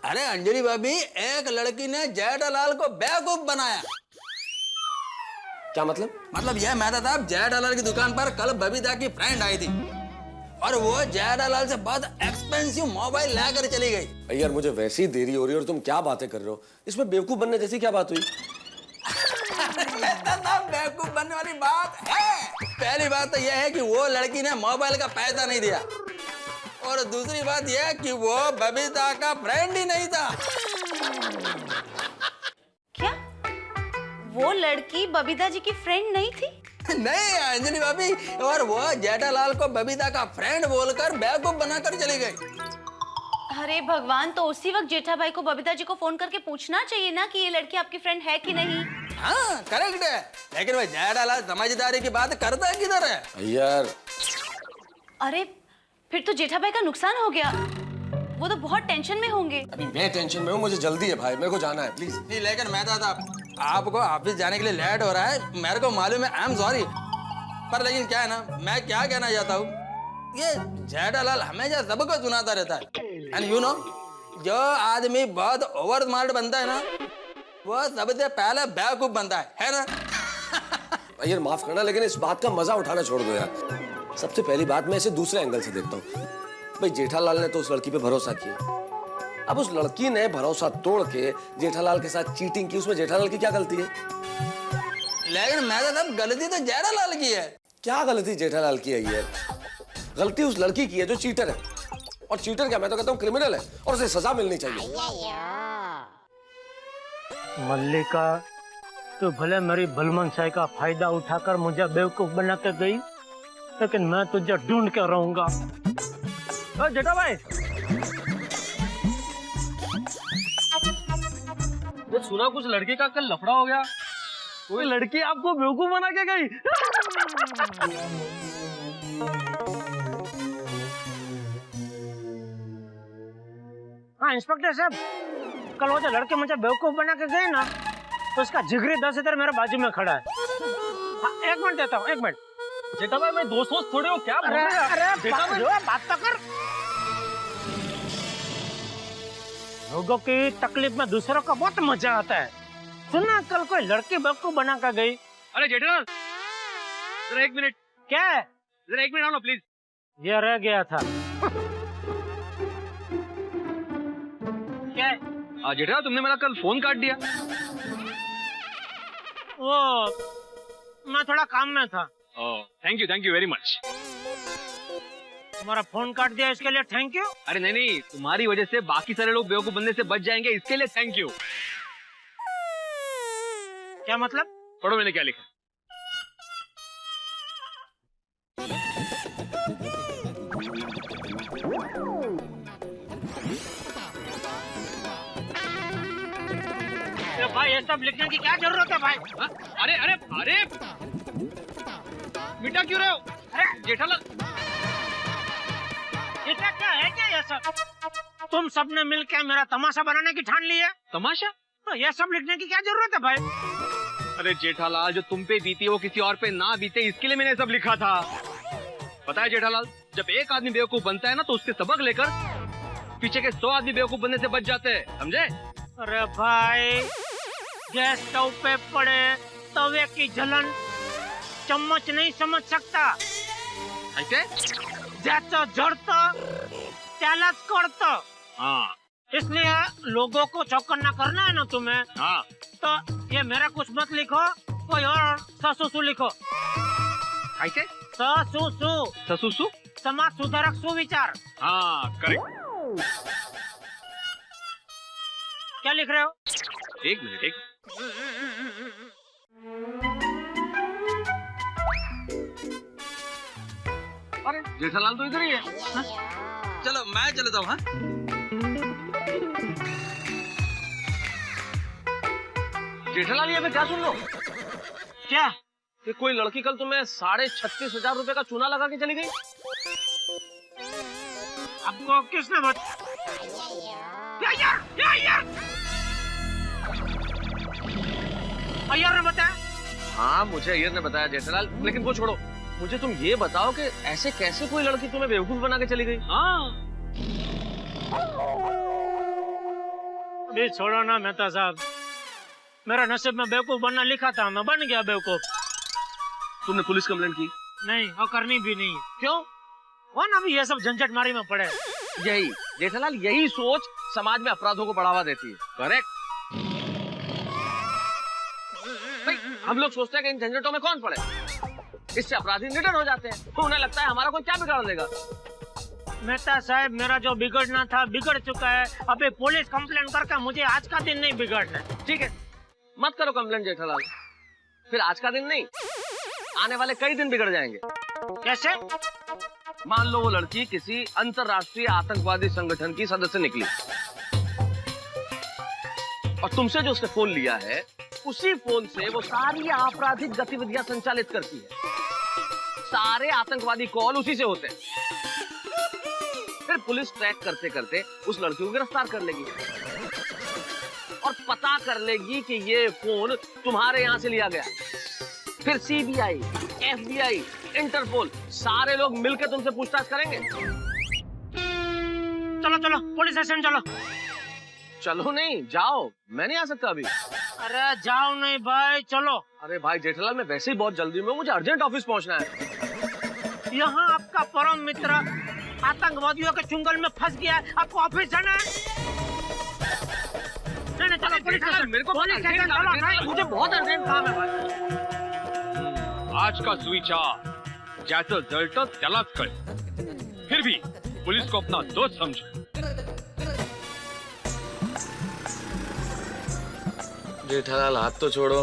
अरे अंजलि भाभी, एक लड़की ने जेठालाल को बेवकूफ बनाया।
क्या मतलब?
मतलब यह मेहता साहब, जेठालाल की दुकान पर कल बबीता की फ्रेंड आई थी और वो जेठालाल से बहुत एक्सपेंसिव मोबाइल लेकर चली गई।
यार मुझे वैसे ही देरी हो रही है और तुम क्या बातें कर रहे हो? इसमें बेवकूफ बनने जैसी क्या बात हुई?
मेहता साहब, बेवकूफ बनने वाली बात है। पहली बात तो यह है कि वो लड़की ने मोबाइल का पैसा नहीं दिया और दूसरी बात यह कि वो बबीता का फ्रेंड ही नहीं था।
क्या वो लड़की बबीता जी की फ्रेंड नहीं थी?
नहीं अंजलि भाभी, और वो जेठालाल को बबीता का फ्रेंड बोलकर बेवकूफ बनाकर चली गई।
अरे भगवान, तो उसी वक्त जेठा भाई को बबीता जी को फोन करके पूछना चाहिए ना कि ये लड़की आपकी फ्रेंड है कि नहीं।
हाँ करेक्ट है, लेकिन भाई जेठालाल समझदारी की बात करता किधर है
यार?
अरे फिर तो जेठा भाई का नुकसान हो गया, वो तो बहुत टेंशन में होंगे।
अभी मैं टेंशन में हूँ, मुझे जल्दी है भाई, मेरे को जाना है प्लीज।
नहीं लेकिन मेहता साहब, आपको ऑफिस जाने के लिए लेट हो रहा है, मेरे को मालूम है, आई एम सॉरी। पर लेकिन क्या है ना, मैं क्या कहना चाहता हूँ, ये जेठालाल हमेशा सबको सुनाता रहता है। एंड यू नो, जो आदमी बहुत ओवर स्मार्ट बनता है ना, वो सबसे पहले बेवकूफ बनता है ना?
यार माफ करना, लेकिन इस बात का मजा उठाना छोड़ दो यार। सबसे पहली बात मैं इसे दूसरे एंगल से देखता हूँ। भाई जेठालाल ने तो उस लड़की पे भरोसा किया, अब उस लड़की ने भरोसा तोड़ के जेठालाल के साथ चीटिंग की, उसमें जेठालाल की क्या गलती है?
लेकिन मैं तो गलती तो जेठालाल की है।
क्या गलती जेठालाल की है यार? गलती उस लड़की की है जो चीटर है, और चीटर क्या, मैं तो कहता हूँ क्रिमिनल है और उसे सजा मिलनी चाहिए।
मल्लिका, तो भले मेरी भलमनसाई का फायदा उठाकर मुझे बेवकूफ बना के गई, लेकिन मैं तुझे ढूंढ के रहूंगा। जेठा भाई,
वो सुना कुछ लड़के का कल लफड़ा हो गया, कोई लड़की आपको बेवकूफ बना के गई।
हाँ इंस्पेक्टर साहब, कल वो जो लड़के मुझे बेवकूफ बना के गए ना, तो उसका जिगरी 10 इधर मेरे बाजू में खड़ा है। हाँ, 1 मिनट देता हूँ, 1 मिनट।
जेठा भाई, मैं दोस्त थोड़े हो, क्या बोल रहे हैं?
अरे बात तो कर। लोगों की तकलीफ में दूसरों को बहुत मजा आता है। सुना कल कोई लड़की बेवकूफ बना कर गई।
अरे जेठालाल, जरा 1 मिनट।
क्या है?
जरा 1 मिनट आओ ना प्लीज।
ये रह गया था। क्या है?
जेठालाल, तुमने मेरा कल फोन काट दिया।
वो मैं थोड़ा काम में था।
Thank you very much.
तुम्हारा फोन काट दिया, इसके लिए थैंक यू।
अरे नहीं, तुम्हारी वजह से बाकी सारे लोग बेवकूफ बनने से बच जाएंगे, इसके लिए थैंक यू।
क्या मतलब?
पढ़ो मैंने क्या लिखा।
भाई ये सब लिखने की क्या जरूरत है भाई?
हा? अरे अरे अरे मिटा क्यों रहे हो?
अरे
जेठालाल,
ये क्या है? क्या ये सब? तुम सबने मिलकर मेरा तमाशा बनाने की ठान ली है।
तमाशा?
तो ये सब लिखने की क्या जरूरत है भाई?
अरे जेठालाल, जो तुम पे बीती वो किसी और पे ना बीते, इसके लिए मैंने सब लिखा था। पता है जेठालाल, जब एक आदमी बेवकूफ बनता है ना, तो उसके सबक लेकर पीछे के 100 आदमी बेवकूफ बनने से बच जाते हैं, समझे?
अरे भाई, गैस स्टोव पे पड़े तवे की जलन चम्मच नहीं समझ सकता।
ऐसे?
ज्यादा जड़ता त्यालाच कड़ता।
हाँ।
इसलिए लोगों को चौकन्ना करना है ना तुम्हें।
हाँ।
तो ये मेरा कुछ मत लिखो, कोई और ससुसु लिखो।
ऐसे?
ससुसु।
ससुसु?
समाज सुधारक सुविचार।
हाँ करेक्ट।
क्या लिख रहे हो?
1 मिनट। अरे जेठालाल तो इधर ही है।
हाँ? चलो मैं चलता हूँ। हाँ?
जेठालाल, ये मैं क्या सुन रहा हूँ?
क्या?
कि कोई लड़की कल तुम्हें 36,500 रुपए का चूना लगा के चली गई।
आपको किसने अय्यर ने बताया?
हाँ मुझे अय्यर ने बताया जेठालाल, लेकिन वो छोड़ो, मुझे तुम ये बताओ कि ऐसे कैसे कोई लड़की तुम्हें बेवकूफ बना के चली गई?
हाँ अभी छोड़ो ना मेहता साहब, मेरा नसीब में बेवकूफ बनना लिखा था, मैं बन गया बेवकूफ।
तुमने पुलिस कंप्लेंट की?
नहीं, और करनी भी नहीं। क्यों? कौन अभी ये सब झंझट मारी में पड़े?
यही जेठालाल, यही सोच समाज में अपराधों को बढ़ावा देती है। करेक्ट। हम लोग सोचते हैं कि इन झंझटों में कौन पड़े, इससे अपराधी निडर हो जाते हैं, तो उन्हें लगता है हमारा कोई क्या बिगाड़ देगा।
मेहता साहब, मेरा जो बिगड़ना था बिगड़ चुका है, अबे पुलिस कंप्लेंट करके मुझे आज का दिन नहीं बिगाड़ना।
ठीक है, मत करो कंप्लेंट जेठालाल, फिर आज का दिन नहीं, आने वाले कई दिन बिगड़ जाएंगे।
कैसे?
मान लो वो लड़की किसी अंतरराष्ट्रीय आतंकवादी संगठन की सदस्य निकली और तुमसे जो उसने फोन लिया है, उसी फोन से वो सारी आपराधिक गतिविधियां संचालित करती है। सारे आतंकवादी कॉल उसी से होते हैं। फिर पुलिस ट्रैक करते करते उस लड़की को गिरफ्तार कर लेगी और पता कर लेगी कि ये फोन तुम्हारे यहां से लिया गया। फिर सीबीआई, एफबीआई, इंटरपोल सारे लोग मिलकर तुमसे पूछताछ करेंगे।
चलो चलो पुलिस स्टेशन चलो।
चलो नहीं, जाओ, मैं नहीं आ सकता अभी।
अरे जाओ नहीं भाई, चलो।
अरे भाई जेठालाल, मैं वैसे ही बहुत जल्दी में, मुझे अर्जेंट ऑफिस पहुंचना है।
यहाँ आपका परम मित्र आतंकवादियों के चुंगल में फंस गया है, आपको ऑफिस जाना है? नहीं, चलो पुलिस स्टेशन।
मेरे को
पुलिस स्टेशन चलो, नहीं, मुझे बहुत अर्जेंट काम है भाई।
आज का स्विचा ज्याचं जळतं त्यालाच कळे, फिर भी पुलिस को अपना दोस्त समझो।
जेठालाल हाथ तो छोड़ो।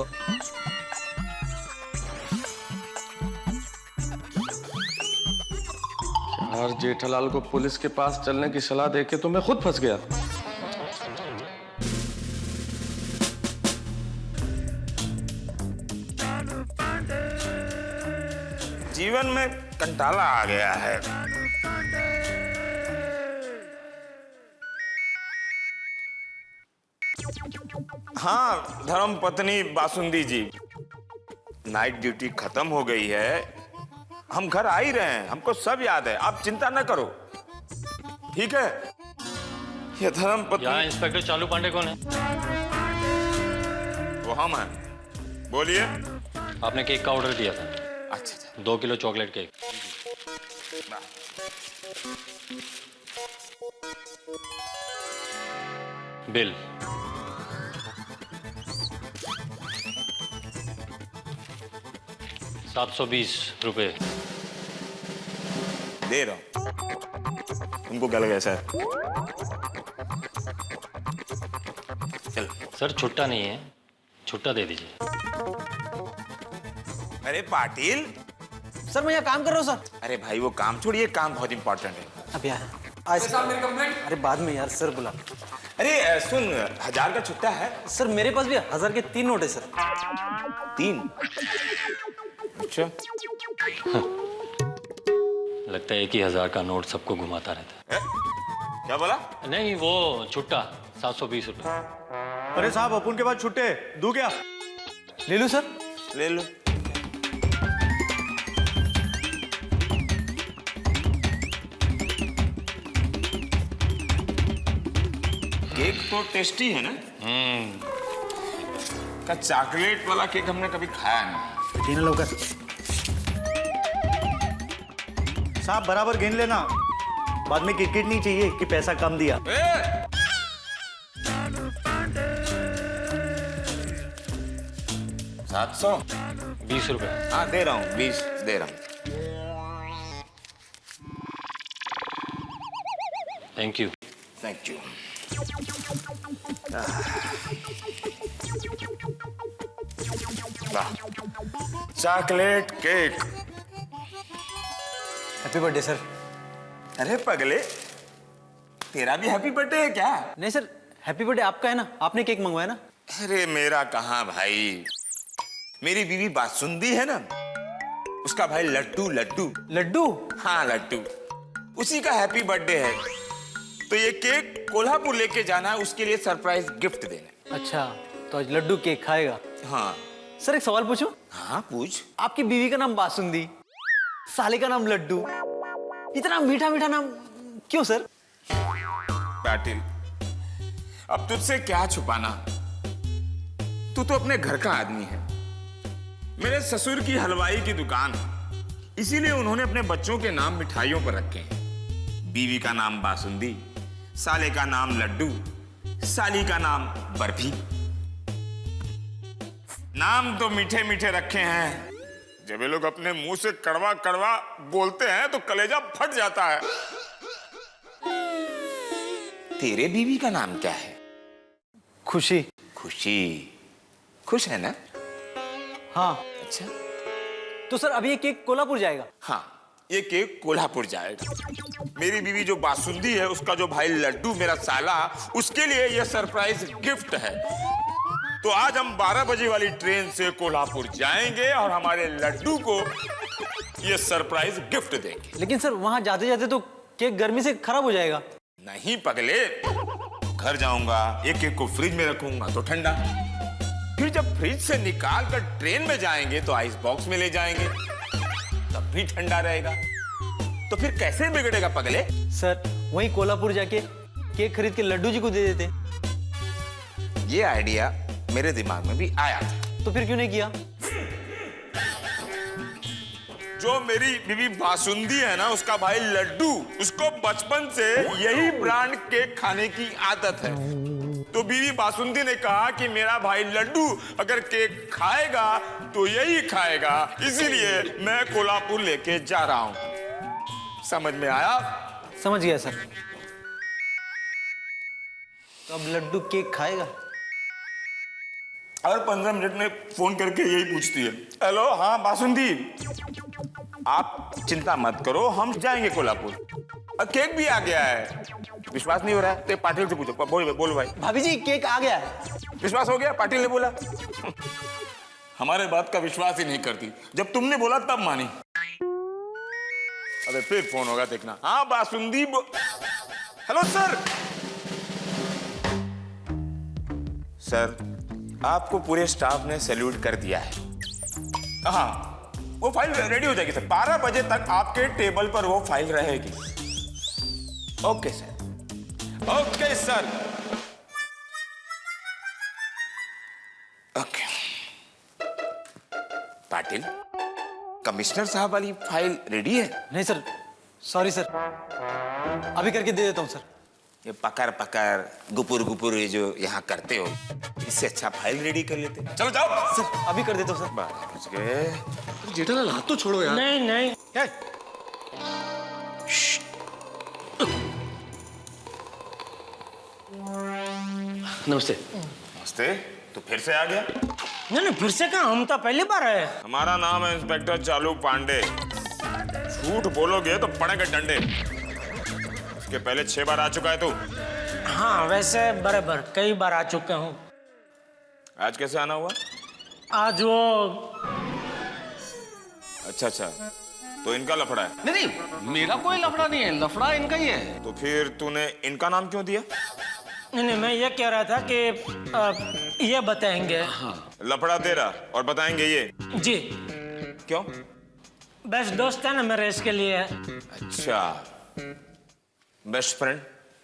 और जेठालाल को पुलिस के पास चलने की सलाह देके तो मैं खुद फंस गया।
जीवन में कंटाला आ गया है। हाँ धर्म पत्नी बासुंदी जी, नाइट ड्यूटी खत्म हो गई है, हम घर आ ही रहे हैं, हमको सब याद है, आप चिंता न करो, ठीक है? ये धर्म पत्नी।
यहाँ इंस्पेक्टर चालू पांडे कौन है?
वो हम हैं, बोलिए।
आपने केक का ऑर्डर दिया था।
अच्छा,
2 किलो चॉकलेट केक। बिल। ₹720।
दे रहा हूं। तुमको क्या लगा सर? चल।
सर छुट्टा नहीं है, छुट्टा दे दीजिए।
अरे पाटिल।
सर मैं यहाँ काम कर रहा हूँ सर।
अरे भाई वो काम छोड़िए, काम बहुत इंपॉर्टेंट है।
अब यार आज मेरी कंप्लेंट। अरे बाद में यार, सर बुला।
अरे सुन, 1000 का छुट्टा है?
सर मेरे पास भी 1000 के 3 नोट है सर।
3? अच्छा।
लगता है एक ही 1000 का नोट सबको घुमाता रहता है।
क्या बोला?
नहीं, वो छुट्टा ₹720।
अरे साहब अपन के पास छुट्टे दूं क्या? ले लो सर।
ले लो। केक तो टेस्टी है ना? का चॉकलेट वाला केक हमने कभी खाया नहीं।
गिन लो कर साहब, बराबर गिन लेना, बाद में किटकिट नहीं चाहिए कि पैसा कम दिया।
700?
₹20।
हाँ दे रहा हूँ, 20 दे रहा हूँ।
Thank you.
Thank you. Chocolate cake.
Happy birthday sir.
अरे पगले, तेरा भी हैप्पी बर्थडे है क्या?
नहीं सर, हैप्पी बर्थडे आपका है ना, आपने केक मंगवाया ना।
अरे मेरा कहाँ भाई, मेरी बीवी बासुंदी है ना, उसका भाई लट्टू। लट्टू?
लड्डू?
हाँ लट्टू, उसी का हैप्पी बर्थडे है, तो ये केक कोल्हापुर लेके जाना है, उसके लिए सरप्राइज गिफ्ट देना।
अच्छा, तो आज लड्डू केक खाएगा?
हाँ।
सर एक सवाल पूछूं?
हाँ पूछ।
आपकी बीवी का नाम बासुंदी, साले का नाम लड्डू, इतना मीठा मीठा नाम क्यों सर?
पाटिल, अब तुझसे क्या छुपाना, तू तो अपने घर का आदमी है। मेरे ससुर की हलवाई की दुकान, इसीलिए उन्होंने अपने बच्चों के नाम मिठाइयों पर रखे हैं। बीवी का नाम बासुंदी, साले का नाम लड्डू, साली का नाम बर्फी। नाम तो मीठे मीठे रखे हैं, जब ये लोग अपने मुंह से कड़वा कड़वा बोलते हैं तो कलेजा फट जाता है। तेरे बीवी का नाम क्या है?
खुशी।
खुशी, खुश है ना?
हाँ।
अच्छा,
तो सर अभी ये केक कोल्हापुर जाएगा?
हाँ, ये केक कोल्हापुर जाएगा। मेरी बीवी जो बासुंदी है, उसका जो भाई लड्डू मेरा साला, उसके लिए ये सरप्राइज गिफ्ट है। तो आज हम 12 बजे वाली ट्रेन से कोल्हापुर जाएंगे और हमारे लड्डू को ये सरप्राइज गिफ्ट देंगे।
लेकिन सर वहां जाते जाते तो केक गर्मी से खराब हो जाएगा।
नहीं पगले, घर जाऊंगा, एक केक को फ्रिज में रखूंगा तो ठंडा, फिर जब फ्रिज से निकाल कर ट्रेन में जाएंगे तो आइस बॉक्स में ले जाएंगे, तब भी ठंडा रहेगा। तो फिर कैसे बिगड़ेगा पगले?
सर वहीं कोल्हापुर जाके केक खरीद के लड्डू जी को दे देते।
ये आइडिया मेरे दिमाग में भी आया था।
तो फिर क्यों नहीं किया?
जो मेरी बीवी बासुंदी है ना, उसका भाई लड्डू, उसको बचपन से यही ब्रांड केक खाने की आदत है। तो बीवी बासुंदी ने कहा कि मेरा भाई लड्डू अगर केक खाएगा तो यही खाएगा, इसीलिए मैं कोल्हापुर लेके जा रहा हूं। समझ में आया?
समझ गया सर। तो अब लड्डू केक खाएगा?
हर 15 मिनट में फोन करके यही पूछती है, हेलो, हाँ बासुंदी, आप चिंता मत करो, हम जाएंगे कोल्हापुर। केक भी आ गया है। विश्वास नहीं हो रहा है तो पाटिल से पूछो। बोलो भाई।
भाभी जी केक आ गया है।
विश्वास हो गया? पाटिल ने बोला। हमारे बात का विश्वास ही नहीं करती, जब तुमने बोला तब मानी। अबे फिर फोन होगा, देखना। हाँ बासुंदी हेलो सर। सर, आपको पूरे स्टाफ ने सैल्यूट कर दिया है। हाँ, वो फाइल रेडी हो जाएगी सर। 12 बजे तक आपके टेबल पर वो फाइल रहेगी। Okay sir. Okay sir. Okay. Patil, commissioner साहब वाली फाइल रेडी है?
नहीं सर, सॉरी सर, अभी करके दे देता हूँ सर।
ये पकड़ पकड़ गुपुर गुपुर ये जो यहाँ करते हो, इससे अच्छा फाइल रेडी कर लेते। चलो जाओ
सर, अभी कर देता हूँ सर।
12 बज गए।
जेठालाल हाथ तो छोड़ो यार।
नहीं नहीं,
नमस्ते।
नमस्ते। तो फिर से आ गया?
नहीं, फिर से कहाँ, हम तो पहली बार आए।
हमारा नाम है इंस्पेक्टर चालू पांडे। झूठ बोलोगे तो पड़ेंगे डंडे। इसके पहले 6 बार आ चुका है तू?
हाँ, वैसे बराबर कई बार आ चुके हूँ।
आज कैसे आना हुआ?
आज वो
अच्छा, तो इनका लफड़ा है?
नहीं, मेरा कोई लफड़ा नहीं है, लफड़ा इनका ही है।
तो फिर तूने इनका नाम क्यों दिया?
नहीं, मैं ये कह रहा था कि ये बताएंगे।
हाँ। लफड़ा तेरा और बताएंगे ये?
जी।
क्यों?
बेस्ट दोस्त है ना मेरे, इसके लिए।
अच्छा, बेस्ट फ्रेंड,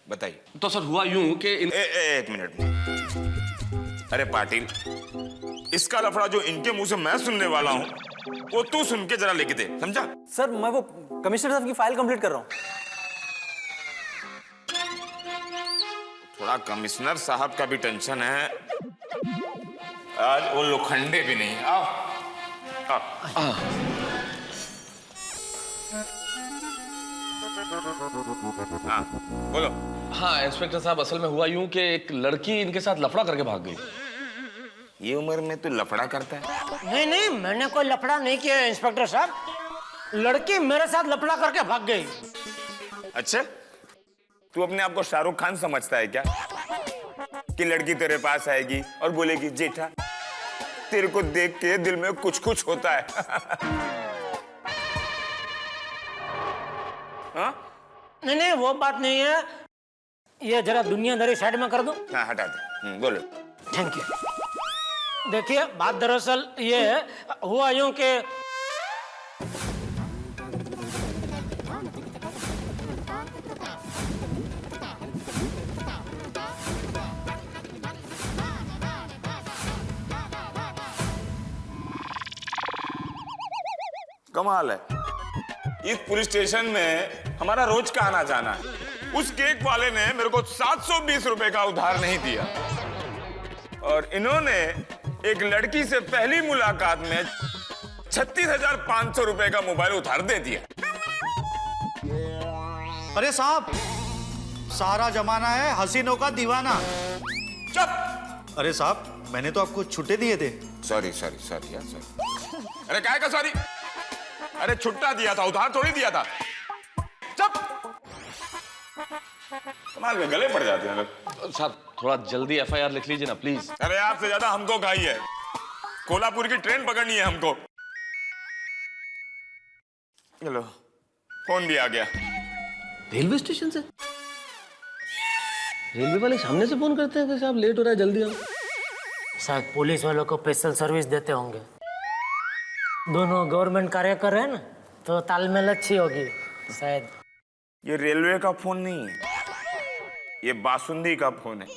बताइए।
तो सर हुआ यूं कि
एक मिनट। अरे पाटिल, इसका लफड़ा जो इनके मुंह से मैं सुनने वाला हूँ, वो तू सुन के जरा लिख दे, समझा?
सर मैं वो कमिश्नर साहब की फाइल कंप्लीट कर रहा हूँ।
थोड़ा कमिश्नर साहब का भी टेंशन है। आज वो लोखंडे भी नहीं। आओ। हाँ, बोलो।
हाँ इंस्पेक्टर साहब, असल में हुआ यूं कि एक लड़की इनके साथ लफड़ा करके भाग गई।
ये उम्र में तू लफड़ा करता है?
नहीं, मैंने कोई लफड़ा नहीं किया इंस्पेक्टर साहब। लड़की मेरे साथ लफड़ा करके भाग गई।
अच्छा, तू अपने आप को शाहरुख खान समझता है क्या कि लड़की तेरे पास आएगी और बोलेगी जेठा तेरे को देख के दिल में कुछ कुछ होता है? हाँ?
नहीं, वो बात नहीं है। ये जरा दुनियादारी साइड में कर दो।
हाँ, हटा दे। बोलो।
Thank you. देखिए, बात दरअसल ये है, हुआ यूं कि
कमाल है, इस पुलिस स्टेशन में हमारा रोज का आना जाना है। उस केक वाले ने मेरे को 720 रुपए का उधार नहीं दिया, और इन्होंने एक लड़की से पहली मुलाकात में 36,500 रुपए का मोबाइल उधार दे दिया।
अरे साहब, सारा जमाना है हसीनों का दीवाना।
चुप।
अरे साहब, मैंने तो आपको छुट्टे दिए थे।
सॉरी सॉरी सॉरी यार, सॉरी। अरे काय का सॉरी? अरे छुट्टा दिया था, उधार थोड़ी दिया था। चुप। कमाल में गले पड़ जाते हैं लोग।
साहब थोड़ा जल्दी एफआईआर लिख लीजिए ना प्लीज।
अरे आपसे ज्यादा हमको घाई है, कोल्हापुर की ट्रेन पकड़नी है हमको। चलो, फोन भी आ गया।
रेलवे स्टेशन से? रेलवे वाले सामने से फोन करते हैं कि साहब लेट हो रहा है, जल्दी आओ।
शायद पुलिस वालों को स्पेशल सर्विस देते होंगे। दोनों गवर्नमेंट कार्य कर रहे हैं ना, तो तालमेल अच्छी होगी शायद।
ये रेलवे का फोन नहीं है, ये बासुंदी का फोन है।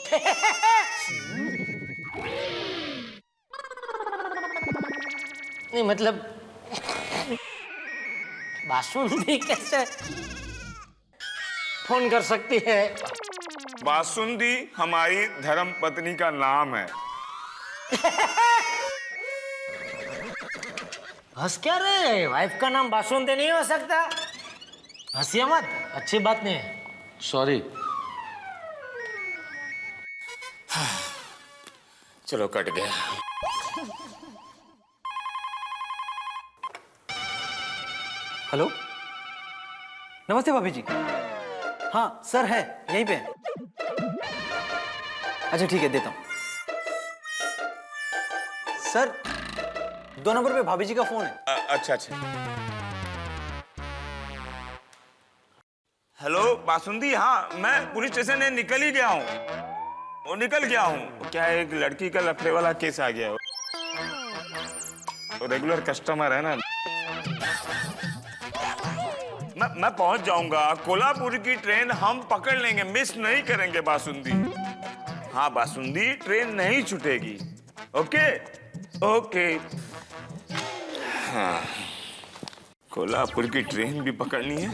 नहीं मतलब बासुंदी कैसे फोन कर सकती है?
बासुंदी हमारी धर्म पत्नी का नाम है।
हंस क्या रहे? वाइफ का नाम बासुंदी नहीं हो सकता। हंसिए मत, अच्छी बात नहीं है।
सॉरी।
चलो कट गया।
हेलो, नमस्ते भाभी जी। हाँ सर, है यहीं पे। अच्छा ठीक है, देता हूँ। सर 2 नंबर पे भाभी जी का फोन है।
अच्छा अच्छा। हेलो बासुंदी, हाँ मैं पुलिस स्टेशन से निकल ही गया हूँ। वो निकल गया हूँ। क्या है, एक लड़की का लफड़े वाला केस आ गया है। वो रेगुलर कस्टमर है ना। मैं पहुंच जाऊंगा। कोल्हापुर की ट्रेन हम पकड़ लेंगे, मिस नहीं करेंगे बासुंदी। हाँ बासुंदी, ट्रेन नहीं छूटेगी। Okay okay. हाँ, कोल्हापुर की ट्रेन भी पकड़नी है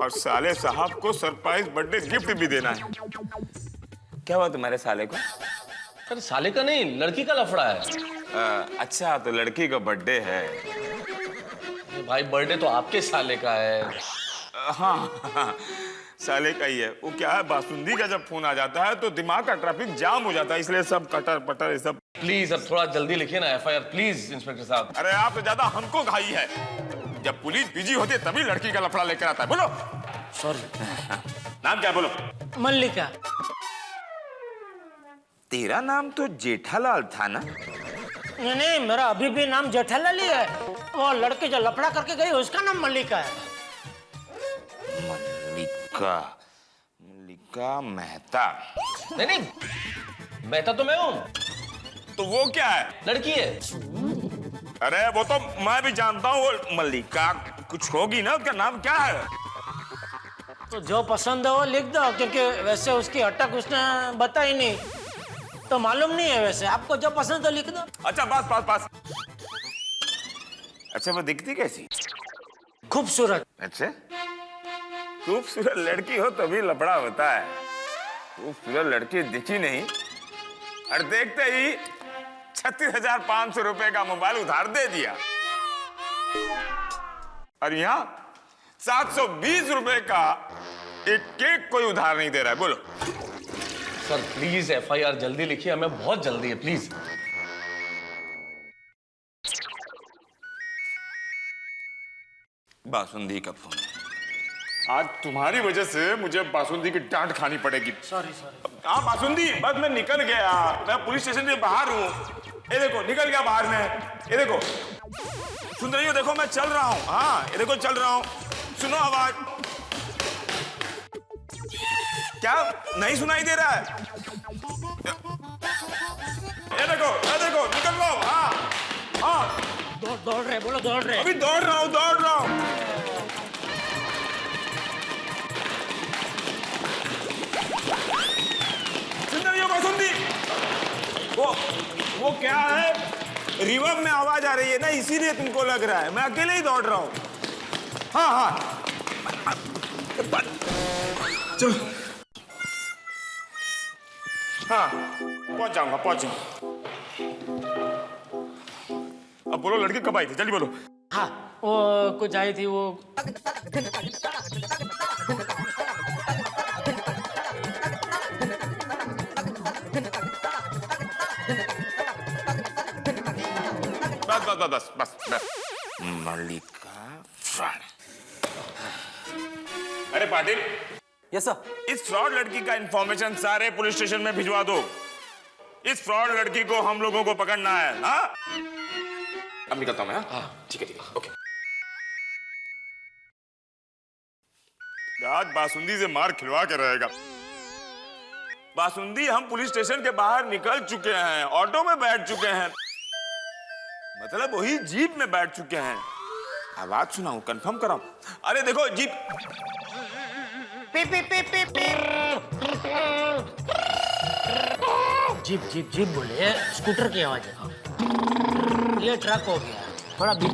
और साले साहब को सरप्राइज बर्थडे गिफ्ट भी देना है। क्या हुआ तुम्हारे साले को?
अरे साले का नहीं, लड़की का लफड़ा है।
अच्छा, तो लड़की का बर्थडे है।
भाई बर्थडे तो आपके साले का है।
हाँ, साले का ही है। वो क्या है, बासुंदी का जब फोन आ जाता है तो दिमाग का ट्रैफिक जाम हो जाता है, इसलिए सब कटर पटर ये सब।
प्लीज अब थोड़ा जल्दी लिखिए ना एफआईआर, प्लीज इंस्पेक्टर साहब।
अरे आप तो ज्यादा हमको घाई है। जब पुलिस बिजी होती है तभी लड़की का लफड़ा लेकर आता है। बोलो।
सॉरी।
नाम क्या? बोलो।
मल्लिका।
तेरा नाम तो जेठालाल था ना?
नहीं, मेरा अभी भी नाम जेठालाल ही है। वो लड़की जो लफड़ा करके गई उसका नाम मल्लिका है।
मल्लिका मेहता।
नहीं, मेहता तो मैं हूँ।
तो वो क्या है?
लड़की है।
अरे वो तो मैं भी जानता हूँ। वो मल्लिका कुछ होगी ना, उसका नाम क्या है?
तो जो पसंद है वो लिख दो, क्योंकि वैसे उसकी अटक उसने बताई नहीं, तो मालूम नहीं है। वैसे आपको जो पसंद है लिख दो।
अच्छा पास। अच्छा, वो दिखती कैसी?
खूबसूरत।
अच्छा, खूबसूरत लड़की हो तभी लफड़ा होता है। खूबसूरत लड़की दिखी नहीं और देखते ही 36,500 रुपए का मोबाइल उधार दे दिया, और यहाँ 720 रुपए का एक केक कोई उधार नहीं दे रहा है। बोलो।
सर प्लीज एफआईआर जल्दी लिखिए, हमें बहुत जल्दी है, प्लीज।
बासुंदी का फोन। आज तुम्हारी वजह से मुझे बासुंदी की डांट खानी पड़ेगी।
सॉरी।
हाँ बासुंदी, बस मैं निकल गया। मैं पुलिस स्टेशन से बाहर हूँ। ये देखो, निकल गया बाहर में। ये देखो, सुन रही हो? देखो मैं चल रहा हूँ। हाँ ये देखो, चल रहा हूँ। सुनो आवाज। क्या नहीं सुनाई दे रहा है? ये देखो निकल रहा हूँ। हाँ
दौड़ रहे, बोलो दौड़ रहे।
अभी दौड़ रहा हूँ। सुन रही हो बासुंदी? वो क्या है, रिवर्ब में आवाज आ रही है ना, इसीलिए तुमको लग रहा है। मैं अकेले ही दौड़ रहा हूँ। हाँ हाँ चलो। हाँ पहुंच जाऊंगा, पहुंच जाऊंगा। अब बोलो लड़की कब आई थी, जल्दी बोलो।
हाँ वो कुछ आई थी वो।
बस मल्लिका फ्रॉड। अरे पाटिल।
Yes sir.
इस फ्रॉड लड़की का इंफॉर्मेशन सारे पुलिस स्टेशन में भिजवा दो। इस फ्रॉड लड़की को हम लोगों को पकड़ना है। हाँ अब निकलता हूं मैं। हाँ ठीक है ओके। आज बासुंदी से मार खिलवा के रहेगा। बासुंदी, हम पुलिस स्टेशन के बाहर निकल चुके हैं, ऑटो में बैठ चुके हैं, मतलब वही जीप में बैठ चुके हैं। आवाज सुनाऊं, कंफर्म कराऊं? अरे देखो जीप।
जीप जीप जीप बोले, स्कूटर की आवाज है। ये ट्रक हो गया, थोड़ा बीप।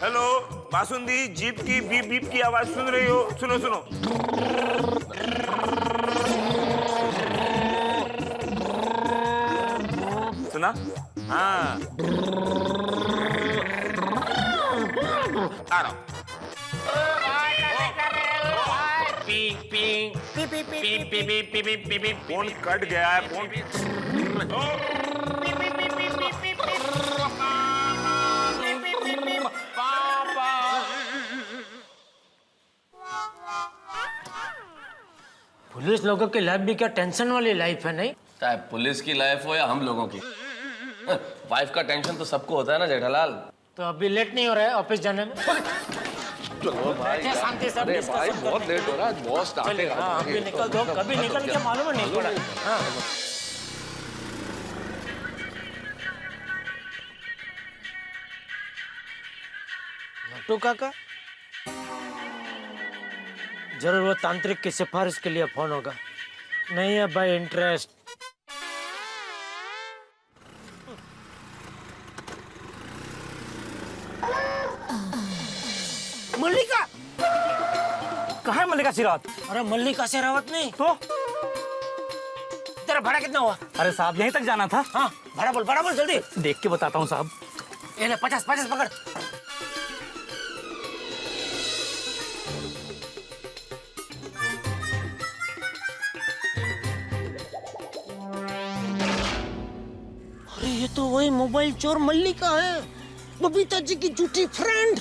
हेलो बासुंदी, जीप की बीप बीप की आवाज सुन रही हो? सुनो सुनो। सुना? हाँ आ रहा हूं। फोन कट गया है। फोन
पुलिस लोगों की लाइफ भी क्या टेंशन वाली लाइफ है, नहीं?
चाहे पुलिस की लाइफ हो या हम लोगों की, वाइफ का टेंशन तो सबको होता है ना जेठालाल।
तो अभी लेट नहीं हो रहा है ऑफिस जाने में?
चलो भाई,
शांति से
अरे भाई बहुत लेट हो रहा है, बॉस
चलिए, हाँ, अभी निकल दो, कभी निकल के मालूम नहीं पड़ा। हाँ। नट्टू काका, जरूर वो तांत्रिक की सिफारिश के लिए फोन होगा। नहीं है भाई इंटरेस्ट। मल्लिका
कहाँ है मल्लिका शेरावत?
अरे मल्लिका शेरावत नहीं
तो
तेरा भाड़ा कितना हुआ?
अरे साहब यहीं तक जाना था।
हाँ भाड़ा बोल जल्दी।
देख के बताता हूँ साहब।
ये ले 50 पकड़। अरे ये तो वही मोबाइल चोर मल्लिका है, बबीता जी की झूठी फ्रेंड।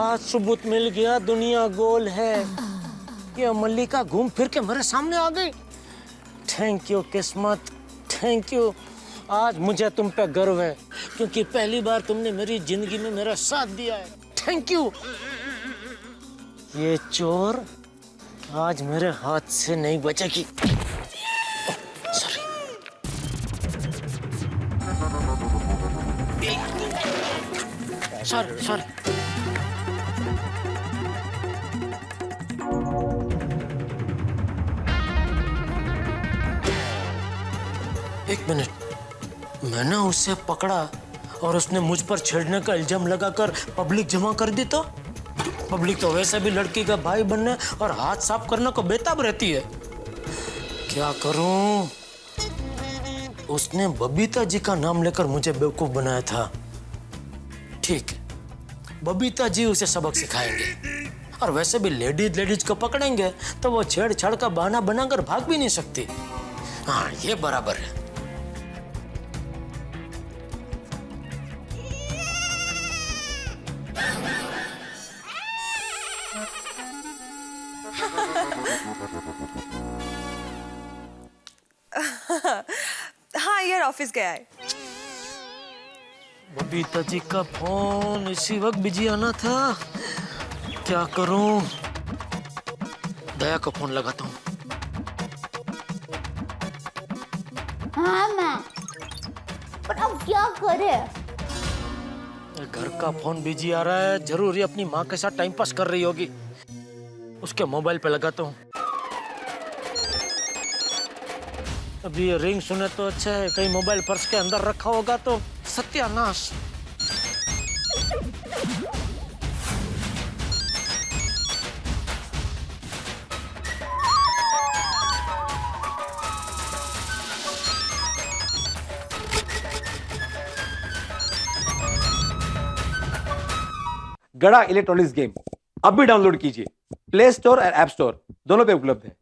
आज सबूत मिल गया, दुनिया गोल है। ये मल्लिका घूम फिर के मेरे सामने आ गई। थैंक यू किस्मत, थैंक यू। आज मुझे तुम पे गर्व है क्योंकि पहली बार तुमने मेरी जिंदगी में मेरा साथ दिया है। Thank you. ये चोर आज मेरे हाथ से नहीं बचेगी। सॉरी। सॉरी। एक मिनट, मैंने उसे पकड़ा और उसने मुझ पर छेड़ने का इल्जाम लगाकर पब्लिक जमा कर दी तो? पब्लिक तो वैसे भी लड़की का भाई बनने और हाथ साफ करने को बेताब रहती है। क्या करूं? उसने बबीता जी का नाम लेकर मुझे बेवकूफ बनाया था। ठीक है, बबीता जी उसे सबक सिखाएंगे और वैसे भी लेडीज को पकड़ेंगे तो वो छेड़छाड़ का बहाना बनाकर भाग भी नहीं सकती। हाँ ये बराबर है।
हाँ यार ऑफिस गया है।
बबीता जी का फोन इसी वक्त बिजी आना था। क्या करूं? दया को फोन लगाता हूँ।
हाँ माँ, पर अब क्या करे?
घर का फोन बिजी आ रहा है, जरूर ये अपनी माँ के साथ टाइम पास कर रही होगी। उसके मोबाइल पे लगाता हूँ। अभी ये रिंग सुने तो अच्छा है, कहीं मोबाइल पर्स के अंदर रखा होगा तो सत्यानाश।
गड़ा इलेक्ट्रॉनिक्स गेम अब भी डाउनलोड कीजिए, प्ले स्टोर और ऐप स्टोर दोनों पे उपलब्ध है।